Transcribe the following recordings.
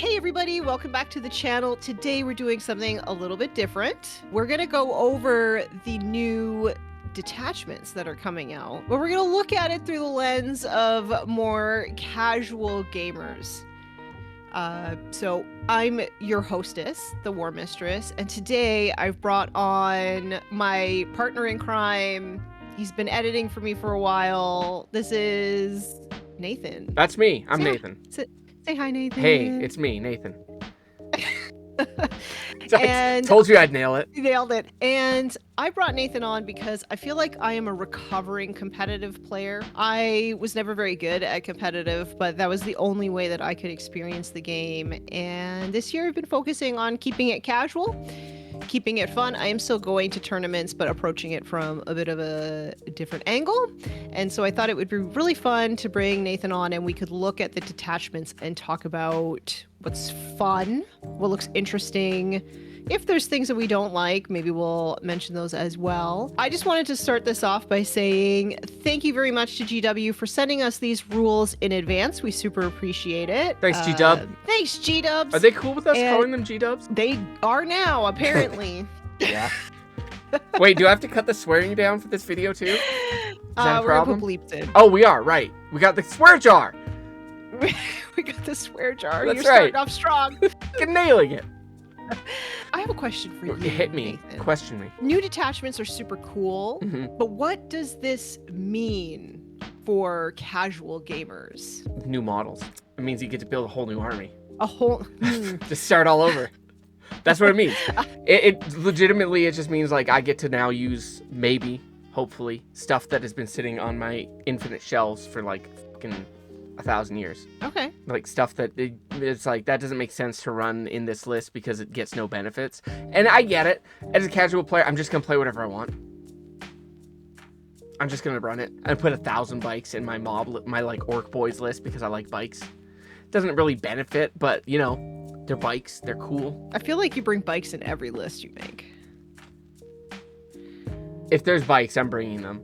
Hey everybody, welcome back to the channel. Today we're doing something a little bit different. We're gonna go over the new detachments that are coming out, but we're gonna look at it through the lens of more casual gamers. So I'm your hostess, the War Mistress, and today I've brought on my partner in crime. He's been editing for me for a while. This is Nathan. That's me. I'm Nathan. Say hi, Nathan. Hey, it's me, Nathan. And I told you I'd nail it. You nailed it. And I brought Nathan on because I feel like I am a recovering competitive player. I was never very good at competitive, but that was the only way that I could experience the game. And this year I've been focusing on keeping it casual, keeping it fun. I am still going to tournaments, but approaching it from a bit of a different angle. And so I thought it would be really fun to bring Nathan on and we could look at the detachments and talk about what's fun, what looks interesting. If there's things that we don't like, maybe we'll mention those as well. I just wanted to start this off by saying thank you very much to GW for sending us these rules in advance. We super appreciate it. Thanks, G-Dub. Thanks, G-Dubs. Are they cool with us calling them G-Dubs? They are now, apparently. Yeah. Wait, do I have to cut the swearing down for this video too? Is that a problem? We're gonna put bleeps in. Oh, we are, right. We got the swear jar. We got the swear jar. That's You're starting right. off strong. You're nailing it. I have a question for you. Hit me. Nathan. Question me. New detachments are super cool, but what does this mean for casual gamers? New models. It means you get to build a whole new army. A whole... Just start all over. That's what it means. It legitimately, it just means like I get to now use maybe, hopefully, stuff that has been sitting on my infinite shelves for like fucking 1,000 years. Okay. Like stuff that it's like that doesn't make sense to run in this list because it gets no benefits. And I get it. As a casual player, I'm just gonna play whatever I want. I'm just gonna run it and put 1,000 bikes in my my like orc boys list because I like bikes. Doesn't really benefit, but you know, they're bikes. They're cool. I feel like you bring bikes in every list you make. If there's bikes, I'm bringing them.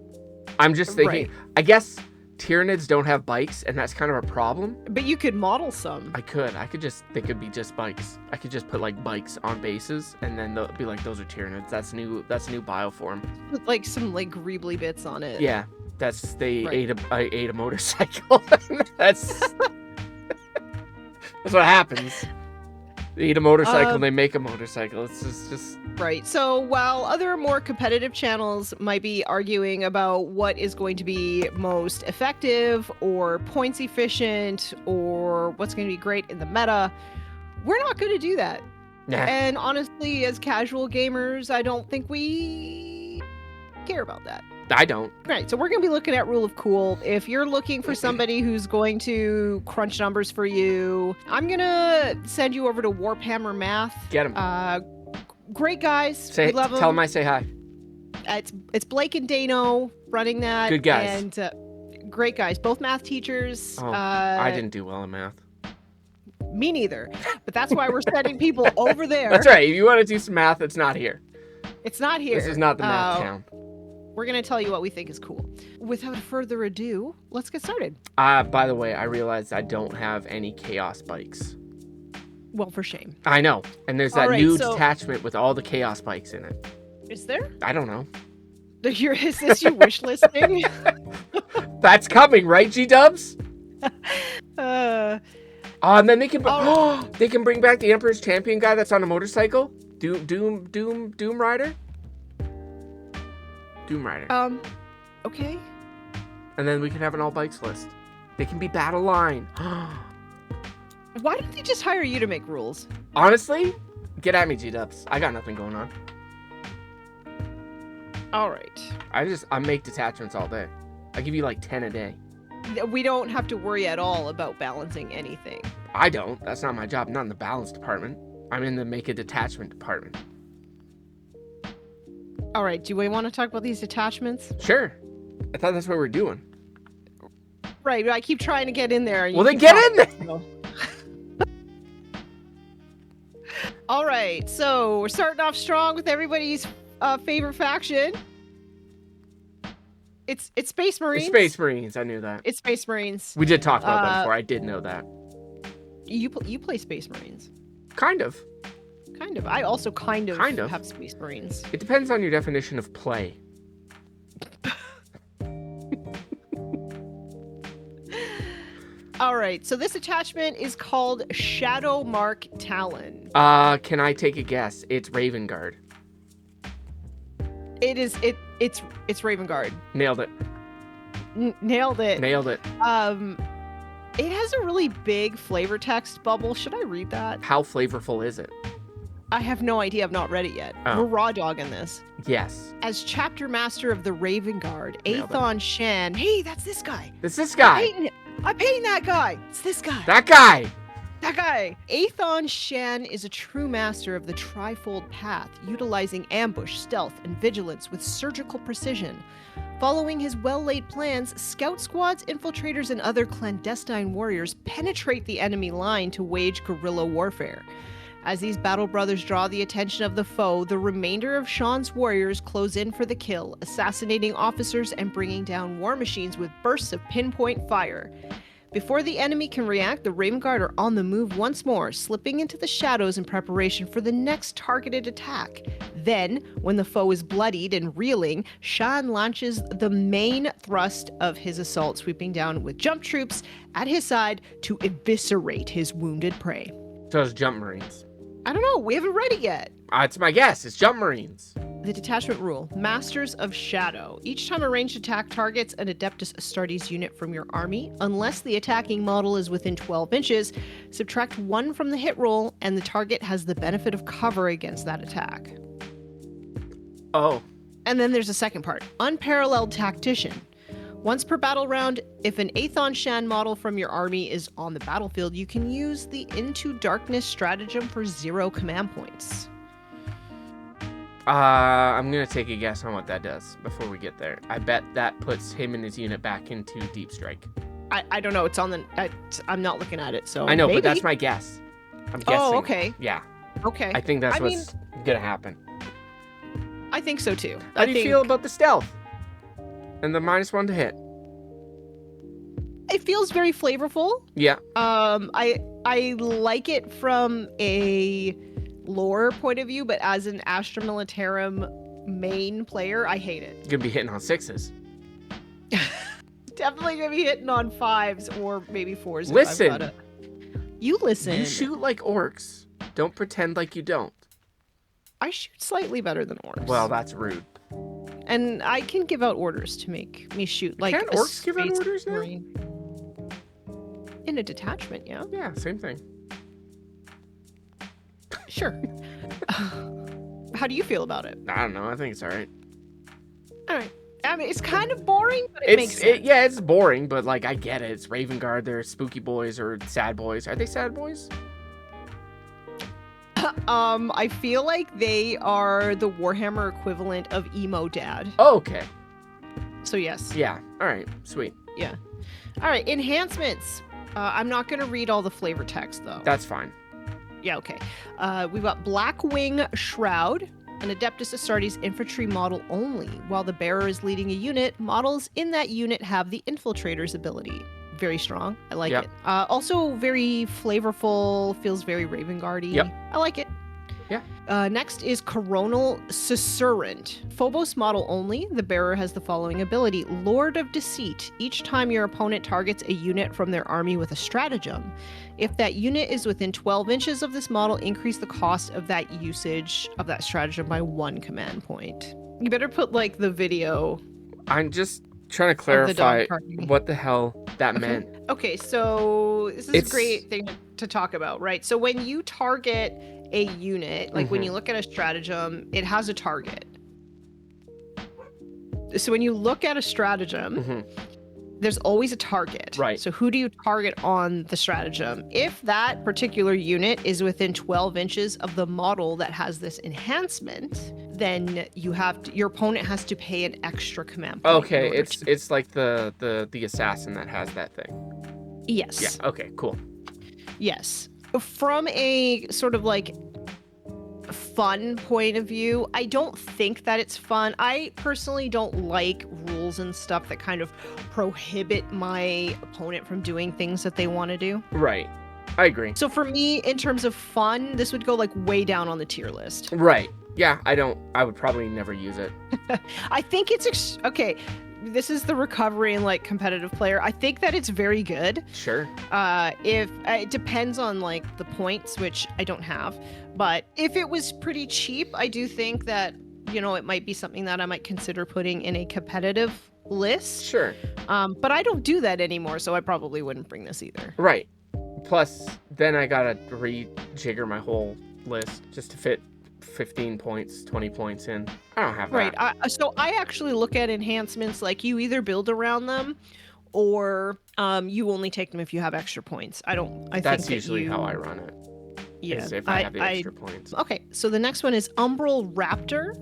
I'm just thinking. Right. I guess Tyranids don't have bikes, and that's kind of a problem. But you could model some. I could just, they could be just bikes. I could just put like bikes on bases, and then they'll be like, those are Tyranids. That's new bioform. With like some like greebly bits on it. Yeah, I ate a motorcycle. That's what happens. They eat a motorcycle, and they make a motorcycle. It's just... Right. So while other more competitive channels might be arguing about what is going to be most effective or points efficient or what's going to be great in the meta, we're not going to do that. Nah. And honestly, as casual gamers, I don't think we care about that. I don't. Right, so we're going to be looking at Rule of Cool. If you're looking for somebody who's going to crunch numbers for you, I'm going to send you over to Warhammer Math. Get him. Great guys. We love them. Tell him I say hi. It's Blake and Dano running that. Good guys. And great guys. Both math teachers. Oh, I didn't do well in math. Me neither. But that's why we're sending people over there. That's right. If you want to do some math, it's not here. It's not here. This is not the math town. We're going to tell you what we think is cool. Without further ado, let's get started. By the way, I realized I don't have any Chaos bikes. Well, for shame. I know. And there's that new detachment with all the Chaos bikes in it. Is there? I don't know. Is this your wish listing? That's coming, right, G-Dubs? And then they can they can bring back the Emperor's Champion guy that's on a motorcycle. Doom Rider? Doom Rider. Okay. And then we can have an all bikes list. They can be battle line. Why don't they just hire you to make rules? Honestly, get at me, G-Dubs. I got nothing going on. All right. I make detachments all day. I give you like 10 a day. We don't have to worry at all about balancing anything. I don't. That's not my job. I'm not in the balance department. I'm in the make a detachment department. All right. Do we want to talk about these detachments? Sure. I thought that's what we were doing. Right. I keep trying to get in there. Well, then get in there. All right. So we're starting off strong with everybody's favorite faction. It's Space Marines. It's Space Marines. I knew that. It's Space Marines. We did talk about that before. I did know that. You play Space Marines. Kind of. Kind of. I also kind of Kind of. have Space Marines. It depends on your definition of play. All right, so this attachment is called Shadow Mark Talon. Can I take a guess? It's Raven Guard. It's Raven Guard. Nailed it. Nailed it. Nailed it. It has a really big flavor text bubble. Should I read that? How flavorful is it? I have no idea. I've not read it yet. Oh. We're raw dogging this. Yes. As chapter master of the Raven Guard, Nailed it. Aethon Shan. Hey, that's this guy. It's this guy. I'm painting that guy. It's this guy. That guy. That guy! Aethon Shan is a true master of the Trifold Path, utilizing ambush, stealth, and vigilance with surgical precision. Following his well-laid plans, scout squads, infiltrators, and other clandestine warriors penetrate the enemy line to wage guerrilla warfare. As these battle brothers draw the attention of the foe, the remainder of Shan's warriors close in for the kill, assassinating officers and bringing down war machines with bursts of pinpoint fire. Before the enemy can react, the Raven Guard are on the move once more, slipping into the shadows in preparation for the next targeted attack. Then, when the foe is bloodied and reeling, Shan launches the main thrust of his assault, sweeping down with jump troops at his side to eviscerate his wounded prey. So it's Jump Marines. I don't know, we haven't read it yet. It's my guess. It's Jump Marines. The detachment rule. Masters of Shadow. Each time a ranged attack targets an Adeptus Astartes unit from your army, unless the attacking model is within 12 inches, subtract 1 from the hit roll, and the target has the benefit of cover against that attack. Oh. And then there's a second part. Unparalleled Tactician. Once per battle round, if an Aethon Shan model from your army is on the battlefield, you can use the Into Darkness stratagem for 0 command points. I'm gonna take a guess on what that does before we get there. I bet that puts him and his unit back into Deep Strike. I don't know. It's on the. I'm not looking at it, so. I know, maybe. but that's my guess. I'm guessing. Oh, okay. Yeah. Okay. I think that's what's gonna happen. I think so too. How do you feel about the stealth and the -1 to hit? It feels very flavorful. Yeah. I like it from a lore point of view, but as an Astra Militarum main player, I hate it. You're gonna be hitting on 6s. Definitely gonna be hitting on 5s or maybe 4s. Listen. You listen. You shoot like orcs. Don't pretend like you don't. I shoot slightly better than orcs. Well, that's rude. And I can give out orders to make me shoot like. Can orcs give out orders now? In a detachment, yeah. Yeah, same thing. Sure. How do you feel about it? I don't know. I think it's all right. All right. I mean, it's kind of boring, but it makes sense. Yeah, it's boring, but like I get it. It's Raven Guard. They're spooky boys or sad boys. Are they sad boys? I feel like they are the Warhammer equivalent of emo dad. Oh, okay. So yes. Yeah. All right. Sweet. Yeah. All right. Enhancements. I'm not going to read all the flavor text though. That's fine. Yeah. Okay. We've got Blackwing Shroud, an Adeptus Astartes infantry model only. While the bearer is leading a unit, models in that unit have the infiltrator's ability. Very strong. I like it. Also very flavorful. Feels very Raven Guardy. Yep. I like it. Yeah. Next is Coronal Susurrant. Phobos model only. The bearer has the following ability. Lord of Deceit. Each time your opponent targets a unit from their army with a stratagem, if that unit is within 12 inches of this model, increase the cost of that usage of that stratagem by 1 command point. You better put like the video. I'm just trying to clarify what the hell that meant. Okay, so this is a great thing to talk about, right? So when you target a unit, like when you look at a stratagem, it has a target. So when you look at a stratagem, there's always a target. Right. So who do you target on the stratagem? If that particular unit is within 12 inches of the model that has this enhancement, then you have to, your opponent has to pay an extra command point. Okay, it's like the assassin that has that thing. Yes. Yeah. Okay. Cool. Yes. From a sort of like fun point of view, I don't think that it's fun. I personally don't like rules and stuff that kind of prohibit my opponent from doing things that they want to do. Right. I agree. So for me, in terms of fun, this would go like way down on the tier list. Right. Yeah, I would probably never use it. I think it's okay. This is the recovery and like competitive player. I think that it's very good. Sure. If it depends on like the points, which I don't have, but if it was pretty cheap, I do think that, you know, it might be something that I might consider putting in a competitive list. Sure. But I don't do that anymore, so I probably wouldn't bring this either. Right. Plus, then I gotta rejigger my whole list just to fit 15 points, 20 points in. I don't have that. Right. So I actually look at enhancements like you either build around them or you only take them if you have extra points. That's think usually how I run it. Yeah. If I have the extra points. Okay, so the next one is Umbral Raptor.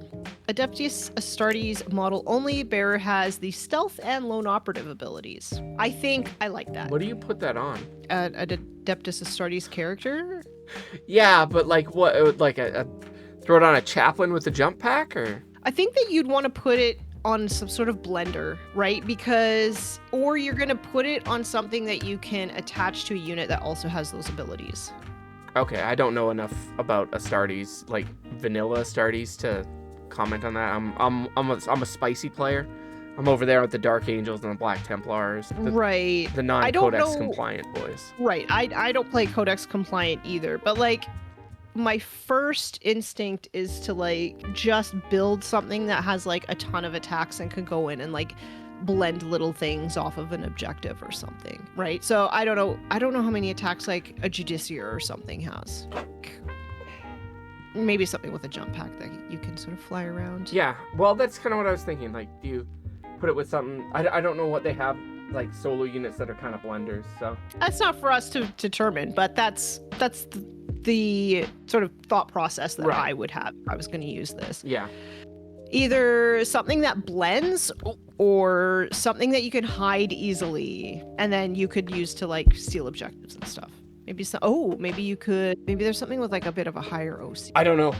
Adeptus Astartes model only. Bearer has the stealth and lone operative abilities. I think I like that. What do you put that on? An Adeptus Astartes character? Yeah, but like what? Like throw it on a chaplain with a jump pack, or? I think that you'd want to put it on some sort of blender, right? Because, or you're going to put it on something that you can attach to a unit that also has those abilities. Okay, I don't know enough about Astartes, like vanilla Astartes, to comment on that. I'm a spicy player. I'm over there with the Dark Angels and the Black Templars, right? The non-Codex compliant boys. Right. I don't play Codex compliant either, but like my first instinct is to like just build something that has like a ton of attacks and can go in and like blend little things off of an objective or something, right? So I don't know how many attacks like a Judiciar or something has. Maybe something with a jump pack that you can sort of fly around. Yeah, well, that's kind of what I was thinking. Like, do you put it with something? I don't know what they have, like solo units that are kind of blenders. So that's not for us to determine, but that's the sort of thought process that I would have if I was going to use this. Yeah. Either something that blends or something that you can hide easily and then you could use to like steal objectives and stuff. Maybe maybe there's something with like a bit of a higher OC. I don't know.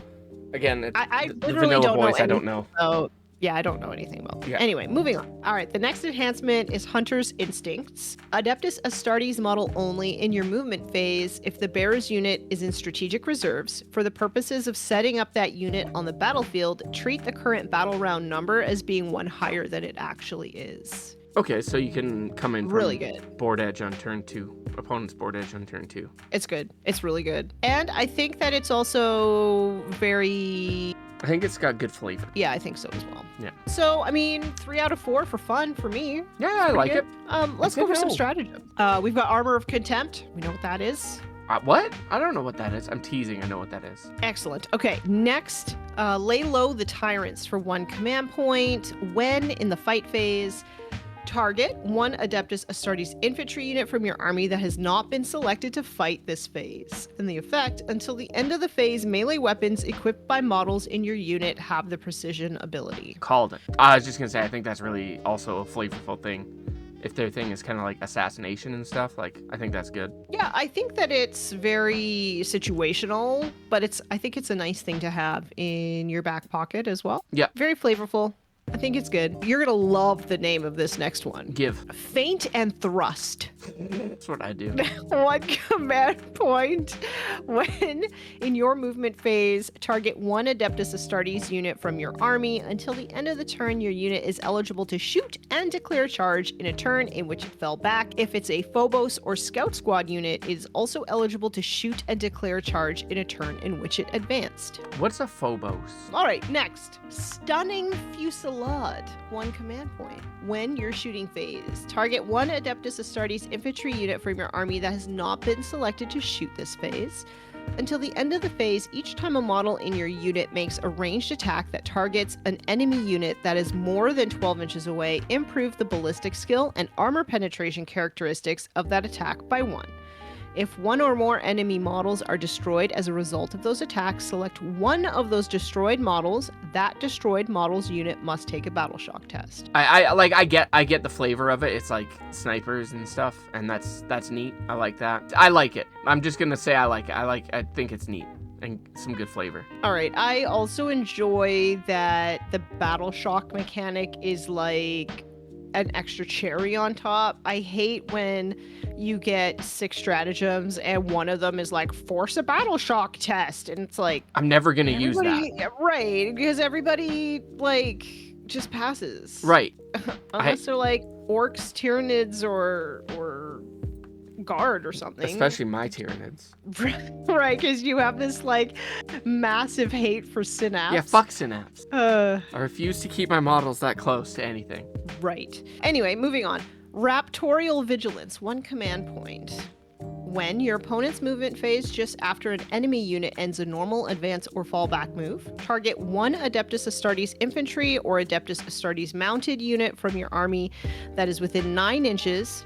Again, I the literally vanilla don't boys, know. I don't know. So yeah, I don't know anything about that. Yeah. Anyway, moving on. All right, the next enhancement is Hunter's Instincts. Adeptus Astartes model only in your movement phase if the bearer's unit is in strategic reserves. For the purposes of setting up that unit on the battlefield, treat the current battle round number as being one higher than it actually is. Okay, so you can come in from really good board edge on turn 2. Opponent's board edge on turn 2. It's good. It's really good. And I think that it's also very... I think it's got good flavor. Yeah, I think so as well. Yeah. So, I mean, 3 out of 4 for fun for me. Yeah, I like it. Let's go over some stratagem. We've got Armor of Contempt. We know what that is. What? I don't know what that is. I'm teasing. I know what that is. Excellent. Okay, next, lay low the Tyrants for 1 command point. When in the fight phase, target 1 Adeptus Astartes infantry unit from your army that has not been selected to fight this phase. And the effect, until the end of the phase, melee weapons equipped by models in your unit have the precision ability. Called it. I was just going to say, I think that's really also a flavorful thing. If their thing is kind of like assassination and stuff, like, I think that's good. Yeah, I think that it's very situational, but I think it's a nice thing to have in your back pocket as well. Yeah. Very flavorful. I think it's good. You're going to love the name of this next one. Give. Feint and Thrust. That's what I do. 1 command point. When in your movement phase, target 1 Adeptus Astartes unit from your army. Until the end of the turn, your unit is eligible to shoot and declare charge in a turn in which it fell back. If it's a Phobos or Scout Squad unit, it is also eligible to shoot and declare charge in a turn in which it advanced. What's a Phobos? All right, next. Stunning Fusillade. 1 command point. When you're shooting phase, target 1 Adeptus Astartes infantry unit from your army that has not been selected to shoot this phase. Until the end of the phase, each time a model in your unit makes a ranged attack that targets an enemy unit that is more than 12 inches away, improve the ballistic skill and armor penetration characteristics of that attack by 1. If 1 or more enemy models are destroyed as a result of those attacks, select one of those destroyed models. That destroyed model's unit must take a battle shock test. I get the flavor of it. It's like snipers and stuff, and that's neat. I like that. I like it. I'm just gonna say I like it. I think it's neat and some good flavor. All right. I also enjoy that the battle shock mechanic is like an extra cherry on top. I hate when you get 6 stratagems and one of them is like force a battle shock test, and it's like I'm never gonna use that. Right, because everybody like just passes. Right. Unless they're like orcs, tyranids, or guard or something. Especially my tyranids. Right, because you have this like massive hate for synapse. Yeah, fuck synapse. I refuse to keep my models that close to anything. Right. Anyway, moving on. Raptorial Vigilance, 1 command point. When your opponent's movement phase just after an enemy unit ends a normal, advance, or fallback move, target 1 Adeptus Astartes infantry or Adeptus Astartes mounted unit from your army that is within 9 inches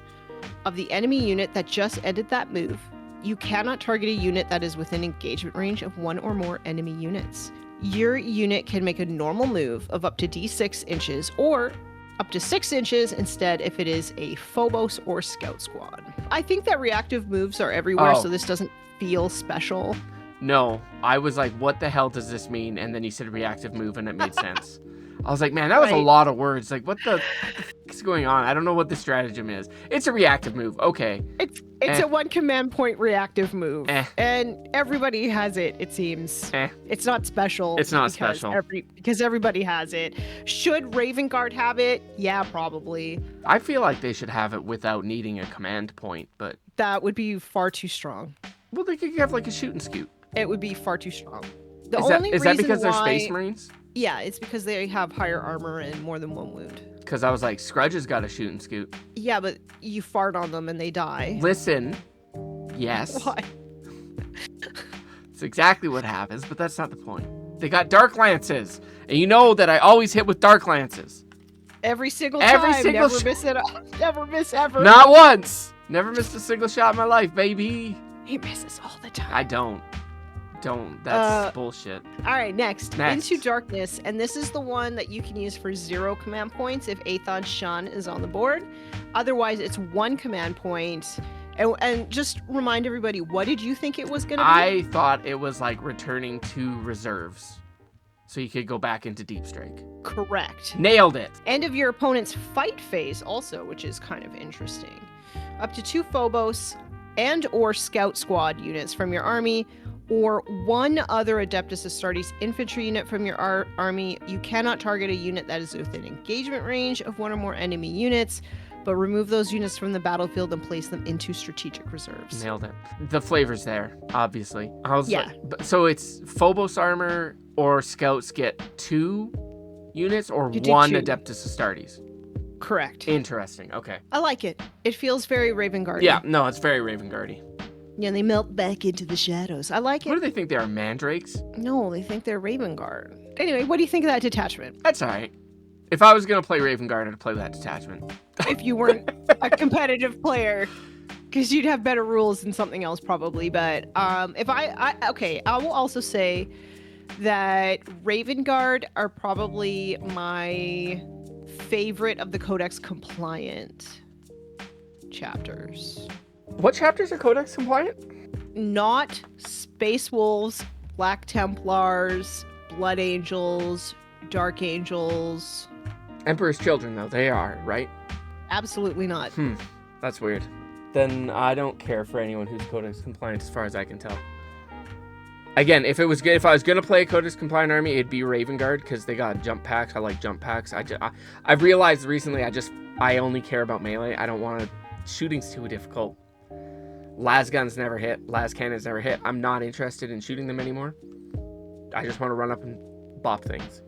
of the enemy unit that just ended that move. You cannot target a unit that is within engagement range of 1 or more enemy units. Your unit can make a normal move of up to d6 inches or up to 6 inches instead if it is a Phobos or Scout Squad. I think that reactive moves are everywhere, so this doesn't feel special. No, I was like, what the hell does this mean? And then you said reactive move and it made sense. I was like, man, that was a lot of words. Like, what the f is going on? I don't know what the stratagem is. It's a reactive move. Okay. It's a 1 command point reactive move. And everybody has it, it seems. It's not special. It's not special. Because everybody has it. Should Raven Guard have it? Yeah, probably. I feel like they should have it without needing a command point, but... That would be far too strong. Well, they could have like a shoot and scoot. It would be far too strong. Is that because they're Space Marines? Yeah, it's because they have higher armor and more than 1 wound. Because I was like, Scrudge has got a shoot and scoot. Yeah, but you fart on them and they die. Listen, yes. Why? It's exactly what happens, but that's not the point. They got Dark Lances, and you know that I always hit with Dark Lances. Every single time. Never miss it. Never miss ever. Not once. Never missed a single shot in my life, baby. He misses all the time. I don't. That's bullshit. All right, next. Into Darkness, and this is the one that you can use for 0 command points if Aethon Shun is on the board. Otherwise, it's 1 command point. And just remind everybody, what did you think it was going to be? I thought it was like returning to reserves, so you could go back into Deep Strike. Correct. Nailed it. End of your opponent's fight phase also, which is kind of interesting. Up to 2 Phobos and or Scout Squad units from your army, or 1 other Adeptus Astartes infantry unit from your army. You cannot target a unit that is within engagement range of 1 or more enemy units, but remove those units from the battlefield and place them into strategic reserves. Nailed it. The flavor's there, obviously. So it's Phobos armor or Scouts get 2 units or 1 Adeptus Astartes? Correct. Interesting, okay. I like it. It feels very Raven Guard. Yeah, no, it's very Raven Guardy. Yeah, they melt back into the shadows. I like it. What do they think they are, mandrakes? No, they think they're Raven Guard. Anyway, what do you think of that detachment? That's all right. If I was going to play Raven Guard, I'd play that detachment. If you weren't a competitive player, because you'd have better rules than something else probably. But if I will also say that Raven Guard are probably my favorite of the Codex compliant chapters. What chapters are Codex compliant? Not Space Wolves, Black Templars, Blood Angels, Dark Angels. Emperor's Children, though, they are, right? Absolutely not. That's weird. Then I don't care for anyone who's Codex compliant as far as I can tell. Again, if I was gonna play a Codex compliant army, it'd be Raven Guard because they got jump packs. I like jump packs. I've realized recently I only care about melee. I don't want to. Shooting's too difficult. Las guns never hit. Las cannons never hit. I'm not interested in shooting them anymore. I just want to run up and bop things.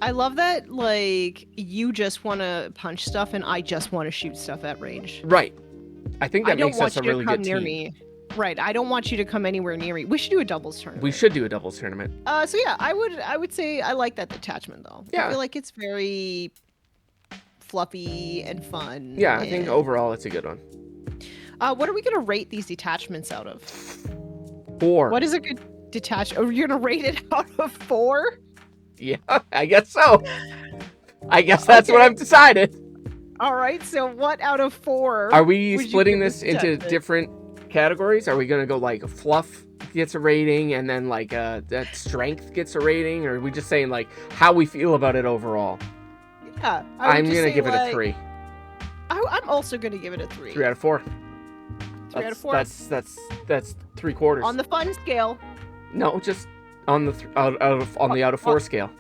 I love that, like, you just want to punch stuff and I just want to shoot stuff at range. Right. I think that makes us a really good team. Me. Right. I don't want you to come anywhere near me. We should do a doubles tournament. We should do a doubles tournament. So yeah, I would say I like that detachment though. Yeah. I feel like it's very fluffy and fun. Yeah, I think overall it's a good one. What are we going to rate these detachments out of? 4. What is a good detachment? Oh, you're going to rate it out of 4? Yeah, I guess so. I guess that's what I've decided. All right, so what out of 4? Are we splitting this into different categories? Are we going to go like fluff gets a rating and then like that strength gets a rating? Or are we just saying like how we feel about it overall? Yeah. I'm going to give it a 3. I'm also going to give it a 3. 3 out of 4. 3 out of 4. That's 3/4. On the fun scale. No, just on the out of 4 scale.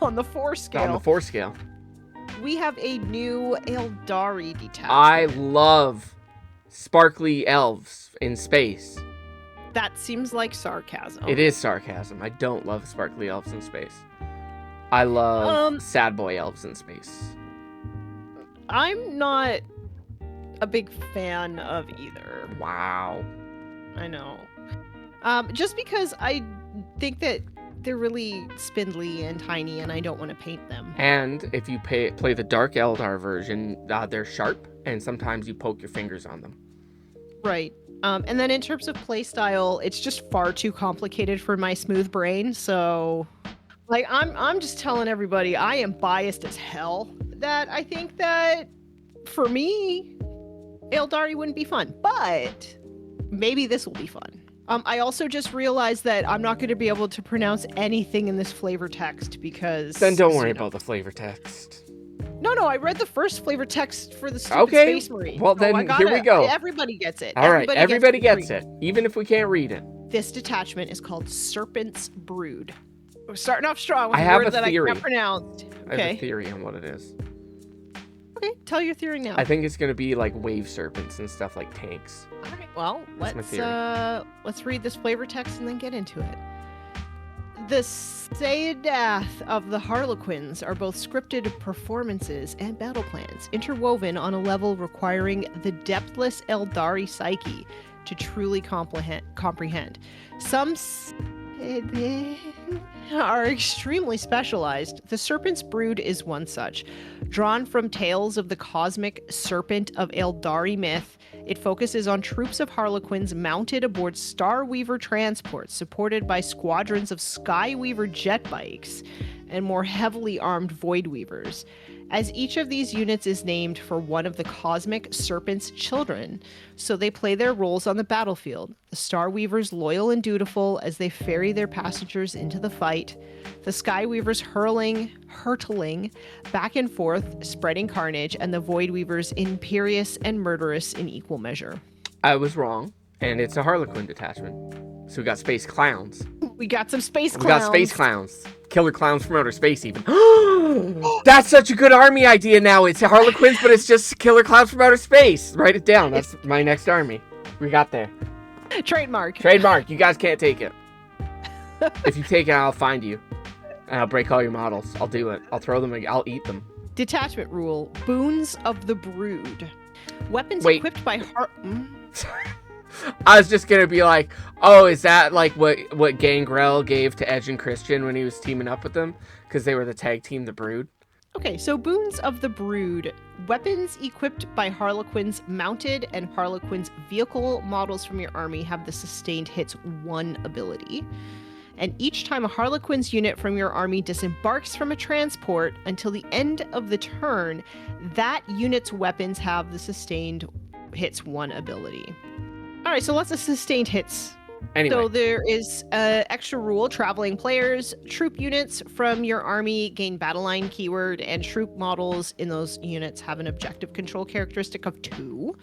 On the 4 scale. On the 4 scale. We have a new Eldari detachment. I love sparkly elves in space. That seems like sarcasm. It is sarcasm. I don't love sparkly elves in space. I love sad boy elves in space. I'm not a big fan of either. Wow. I know. Just because I think that they're really spindly and tiny, and I don't want to paint them. And if you play the Dark Eldar version, they're sharp, and sometimes you poke your fingers on them. Right. And then in terms of playstyle, it's just far too complicated for my smooth brain. So, like, I'm just telling everybody I am biased as hell. That I think that for me, Eldari wouldn't be fun, but maybe this will be fun. I also just realized that I'm not going to be able to pronounce anything in this flavor text because... Then don't worry about the flavor text. No, I read the first flavor text for the stupid Space Marine. Well, then here we go. Everybody gets it. All right, everybody gets it, even if we can't read it. This detachment is called Serpent's Brood. We're starting off strong with I a have word a that theory. I can't pronounce. I have a theory on what it is. Okay, tell your theory now. I think it's going to be like wave serpents and stuff like tanks. All right, well, let's read this flavor text and then get into it. The Sayadath of the Harlequins are both scripted performances and battle plans, interwoven on a level requiring the depthless Eldari psyche to truly comprehend. Some are extremely specialized. The Serpent's Brood is one such. Drawn from tales of the cosmic serpent of Eldari myth, it focuses on troops of Harlequins mounted aboard Starweaver transports, supported by squadrons of Skyweaver jet bikes and more heavily armed Voidweavers. As each of these units is named for one of the cosmic serpent's children, so they play their roles on the battlefield. The Starweavers loyal and dutiful as they ferry their passengers into the fight. The Skyweavers hurtling back and forth, spreading carnage, and the Voidweavers imperious and murderous in equal measure. I was wrong, and it's a Harlequin detachment. So we got space clowns. We got some space clowns. We got space clowns. Killer clowns from outer space, even. That's such a good army idea now. It's Harlequins, but it's just killer clowns from outer space. Write it down. That's my next army. We got there. Trademark. You guys can't take it. If you take it, I'll find you. And I'll break all your models. I'll do it. I'll throw them. I'll eat them. Detachment rule. Boons of the Brood. Weapons equipped by I was just gonna be like, oh, is that like what Gangrel gave to Edge and Christian when he was teaming up with them? Because they were the tag team, the Brood. Okay, so Boons of the Brood. Weapons equipped by Harlequins mounted and Harlequins vehicle models from your army have the sustained hits 1 ability. And each time a Harlequins unit from your army disembarks from a transport until the end of the turn, that unit's weapons have the sustained hits 1 ability. All right, so lots of sustained hits. Anyway. So there is extra rule. Traveling players, troop units from your army gain battle line keyword, and troop models in those units have an objective control characteristic of 2.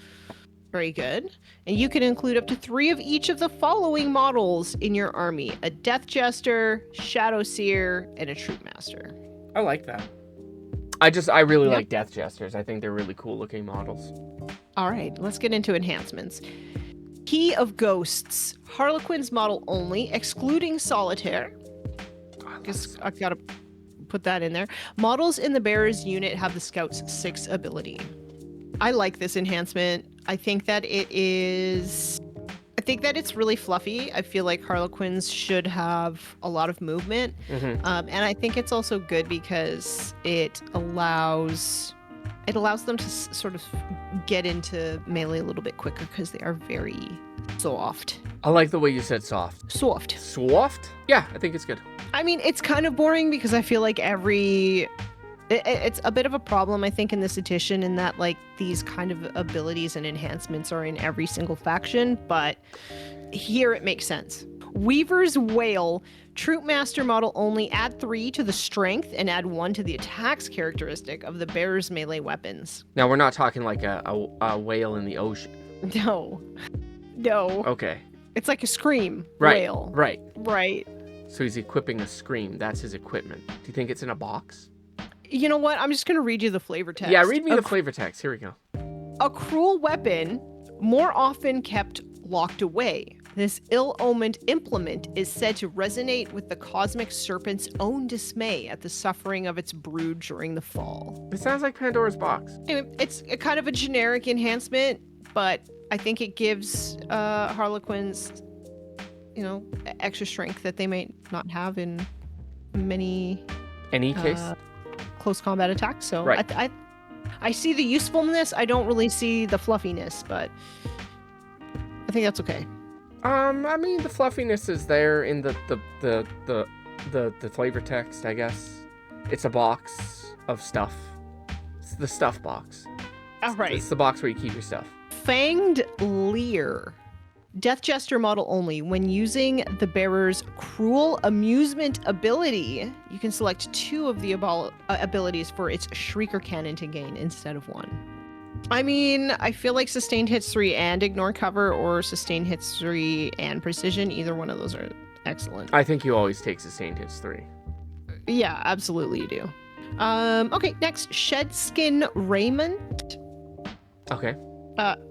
Very good. And you can include up to 3 of each of the following models in your army: a Death Jester, Shadow Seer, and a Troop Master. I like that. I really like Death Jesters. I think they're really cool looking models. All right, let's get into enhancements. Key of Ghosts. Harlequins model only, excluding Solitaire. Guess I've got to put that in there. Models in the Bearer's unit have the Scout's 6 ability. I like this enhancement. I think that it's really fluffy. I feel like Harlequins should have a lot of movement. Mm-hmm. And I think it's also good because it allows them to sort of get into melee a little bit quicker because they are very soft. I like the way you said soft. Soft? Yeah, I think it's good. I mean, it's kind of boring because I feel like it's a bit of a problem, I think, in this edition, in that like these kind of abilities and enhancements are in every single faction, but here it makes sense. Weaver's Whale, Troop Master model only, add 3 to the strength and add 1 to the attacks characteristic of the bearer's melee weapons. Now, we're not talking like a whale in the ocean. No. No. Okay. It's like a scream Right. whale. Right. Right. So he's equipping a scream. That's his equipment. Do you think it's in a box? You know what? I'm just going to read you the flavor text. Yeah, read me the flavor text. Here we go. A cruel weapon, more often kept locked away. This ill-omened implement is said to resonate with the cosmic serpent's own dismay at the suffering of its brood during the fall. It sounds like Pandora's box. Anyway, it's a kind of a generic enhancement, but I think it gives Harlequins, extra strength that they may not have in many Any case? close combat attacks. So Right. I see the usefulness. I don't really see the fluffiness, but I think that's okay. I mean, the fluffiness is there in the flavor text, I guess. It's a box of stuff. It's the stuff box. All right. It's the box where you keep your stuff. Fanged Leer. Death Jester model only. When using the bearer's Cruel Amusement ability, you can select 2 of the abilities for its Shrieker Cannon to gain instead of 1. I mean, I feel like Sustained Hits 3 and Ignore Cover, or Sustained Hits 3 and Precision, either one of those are excellent. I think you always take Sustained Hits 3. Yeah, absolutely you do. Okay, next, Shedskin Raiment. Okay.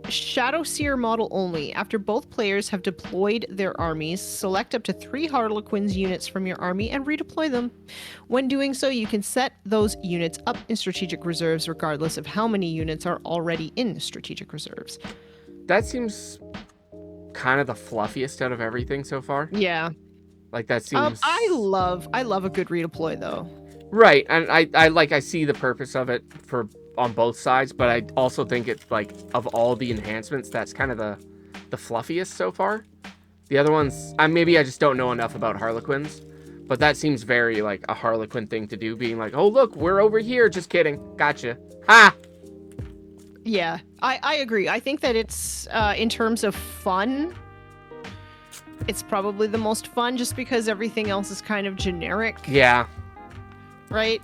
Shadow Seer model only. After both players have deployed their armies, select up to 3 Harlequins units from your army and redeploy them. When doing so, you can set those units up in strategic reserves regardless of how many units are already in strategic reserves. That seems kind of the fluffiest out of everything so far. Yeah. Like that seems... I love a good redeploy though. Right, and I see the purpose of it on both sides, but I also think it's like, of all the enhancements, that's kind of the fluffiest so far. The other ones, maybe I just don't know enough about Harlequins, but that seems very like a Harlequin thing to do, being like, oh look, we're over here, just kidding, gotcha, ha! Yeah, I agree. I think that it's, in terms of fun, it's probably the most fun just because everything else is kind of generic. Yeah. Right?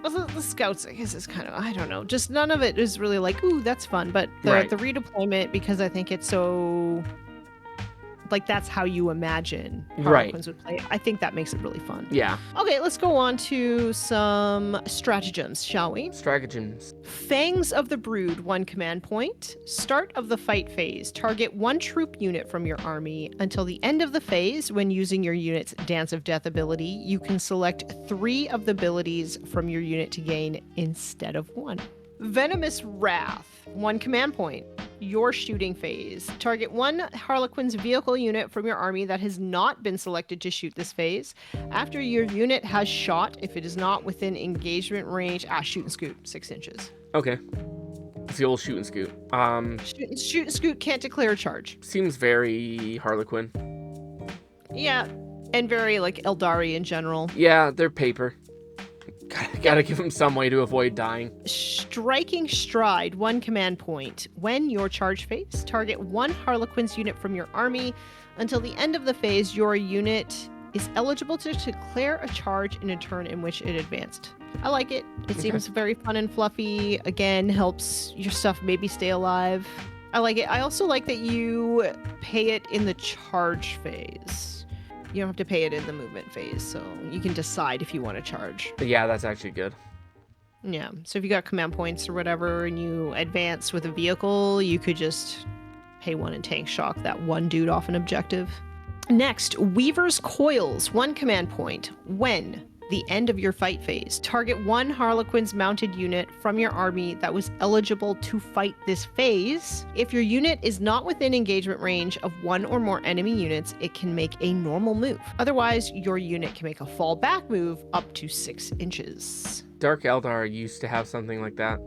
Well, the scouts, I guess, is kind of, I don't know, just none of it is really like, ooh, that's fun. But the redeployment, because I think it's so, like, that's how you imagine Harlequins would play. I think that makes it really fun. Yeah. Okay, let's go on to some stratagems, shall we? Stratagems. Fangs of the Brood, 1 command point. Start of the fight phase. Target 1 troop unit from your army. Until the end of the phase, when using your unit's Dance of Death ability, you can select 3 of the abilities from your unit to gain instead of 1. Venomous Wrath, 1 command point. Your shooting phase. Target 1 Harlequin's vehicle unit from your army that has not been selected to shoot this phase. After your unit has shot, if it is not within engagement range, shoot and scoot, 6 inches. Okay. It's the old shoot and scoot. Shoot and scoot can't declare a charge. Seems very Harlequin. Yeah, and very like Eldari in general. Yeah, they're paper. Gotta give them some way to avoid dying. Striking Stride, 1 command point. When your charge phase, target 1 Harlequin's unit from your army. Until the end of the phase, your unit is eligible to declare a charge in a turn in which it advanced. I like it. It seems very fun and fluffy. Again, helps your stuff maybe stay alive. I like it. I also like that you pay it in the charge phase. You don't have to pay it in the movement phase, so you can decide if you want to charge. Yeah, that's actually good. Yeah, so if you got command points or whatever and you advance with a vehicle, you could just pay 1 and tank shock that 1 dude off an objective. Next, Weaver's Coils, 1 command point. When the end of your fight phase, target 1 Harlequin's mounted unit from your army that was eligible to fight this phase. If your unit is not within engagement range of 1 or more enemy units, it can make a normal move. Otherwise, your unit can make a fall back move up to 6 inches. Dark Eldar used to have something like that.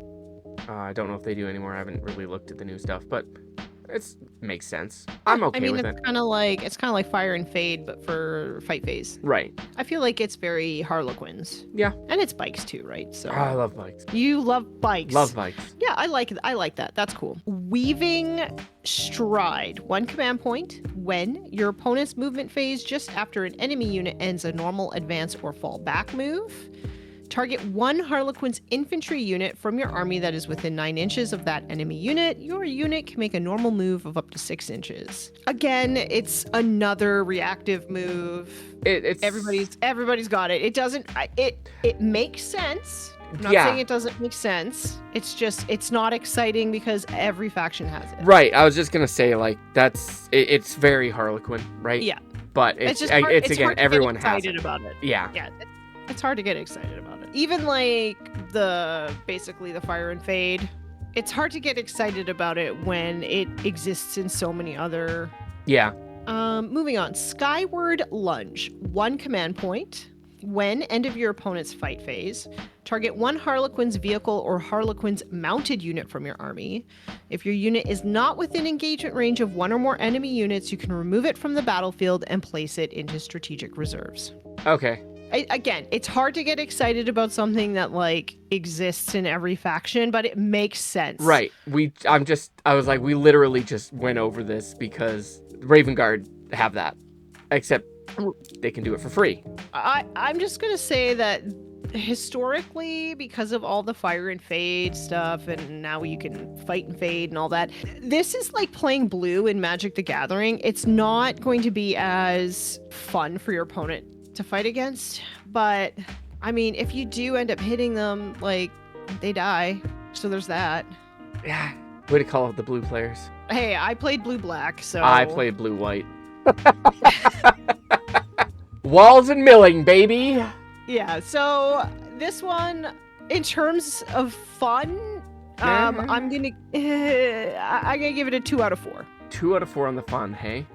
I don't know if they do anymore. I haven't really looked at the new stuff, but It makes sense. I'm okay with it's it. kind of like Fire and Fade, but for fight phase. Right. I feel like it's very Harlequins. Yeah. And it's bikes too, right? So Oh, I love bikes. you love bikes. Love bikes. Yeah, I like that. That's cool. Weaving Stride. 1 command point. When your opponent's movement phase just after an enemy unit ends a normal advance or fall back move. Target 1 Harlequin's infantry unit from your army that is within 9 inches of that enemy unit. Your unit can make a normal move of up to 6 inches. Again, it's another reactive move. It's Everybody's got it. It doesn't. It makes sense. I'm not saying it doesn't make sense. It's just it's not exciting because every faction has it. Right. I was just gonna say like it's very Harlequin, right? Yeah. But it's again hard to everyone get has excited it. about it. Yeah. Yeah. It's hard to get excited about it. Even like basically the Fire and Fade, it's hard to get excited about it when it exists in so many other. Yeah. Moving on. Skyward Lunge. 1 command point. When end of your opponent's fight phase, target 1 Harlequin's vehicle or Harlequin's mounted unit from your army. If your unit is not within engagement range of 1 or more enemy units, you can remove it from the battlefield and place it into strategic reserves. Okay. Again, it's hard to get excited about something that like exists in every faction, but it makes sense. Right. I was like, we literally just went over this because Raven Guard have that, except they can do it for free. I'm just gonna say that historically, because of all the Fire and Fade stuff, and now you can fight and fade and all that, this is like playing blue in Magic the Gathering. It's not going to be as fun for your opponent to fight against, but I mean, if you do end up hitting them, like, they die, so there's that. Yeah. Way to call out the blue players. Hey, I played blue-black, so... I played blue-white. Walls and milling, baby! Yeah, so this one, in terms of fun, I'm gonna give it a 2 out of 4. 2 out of 4 on the fun, hey?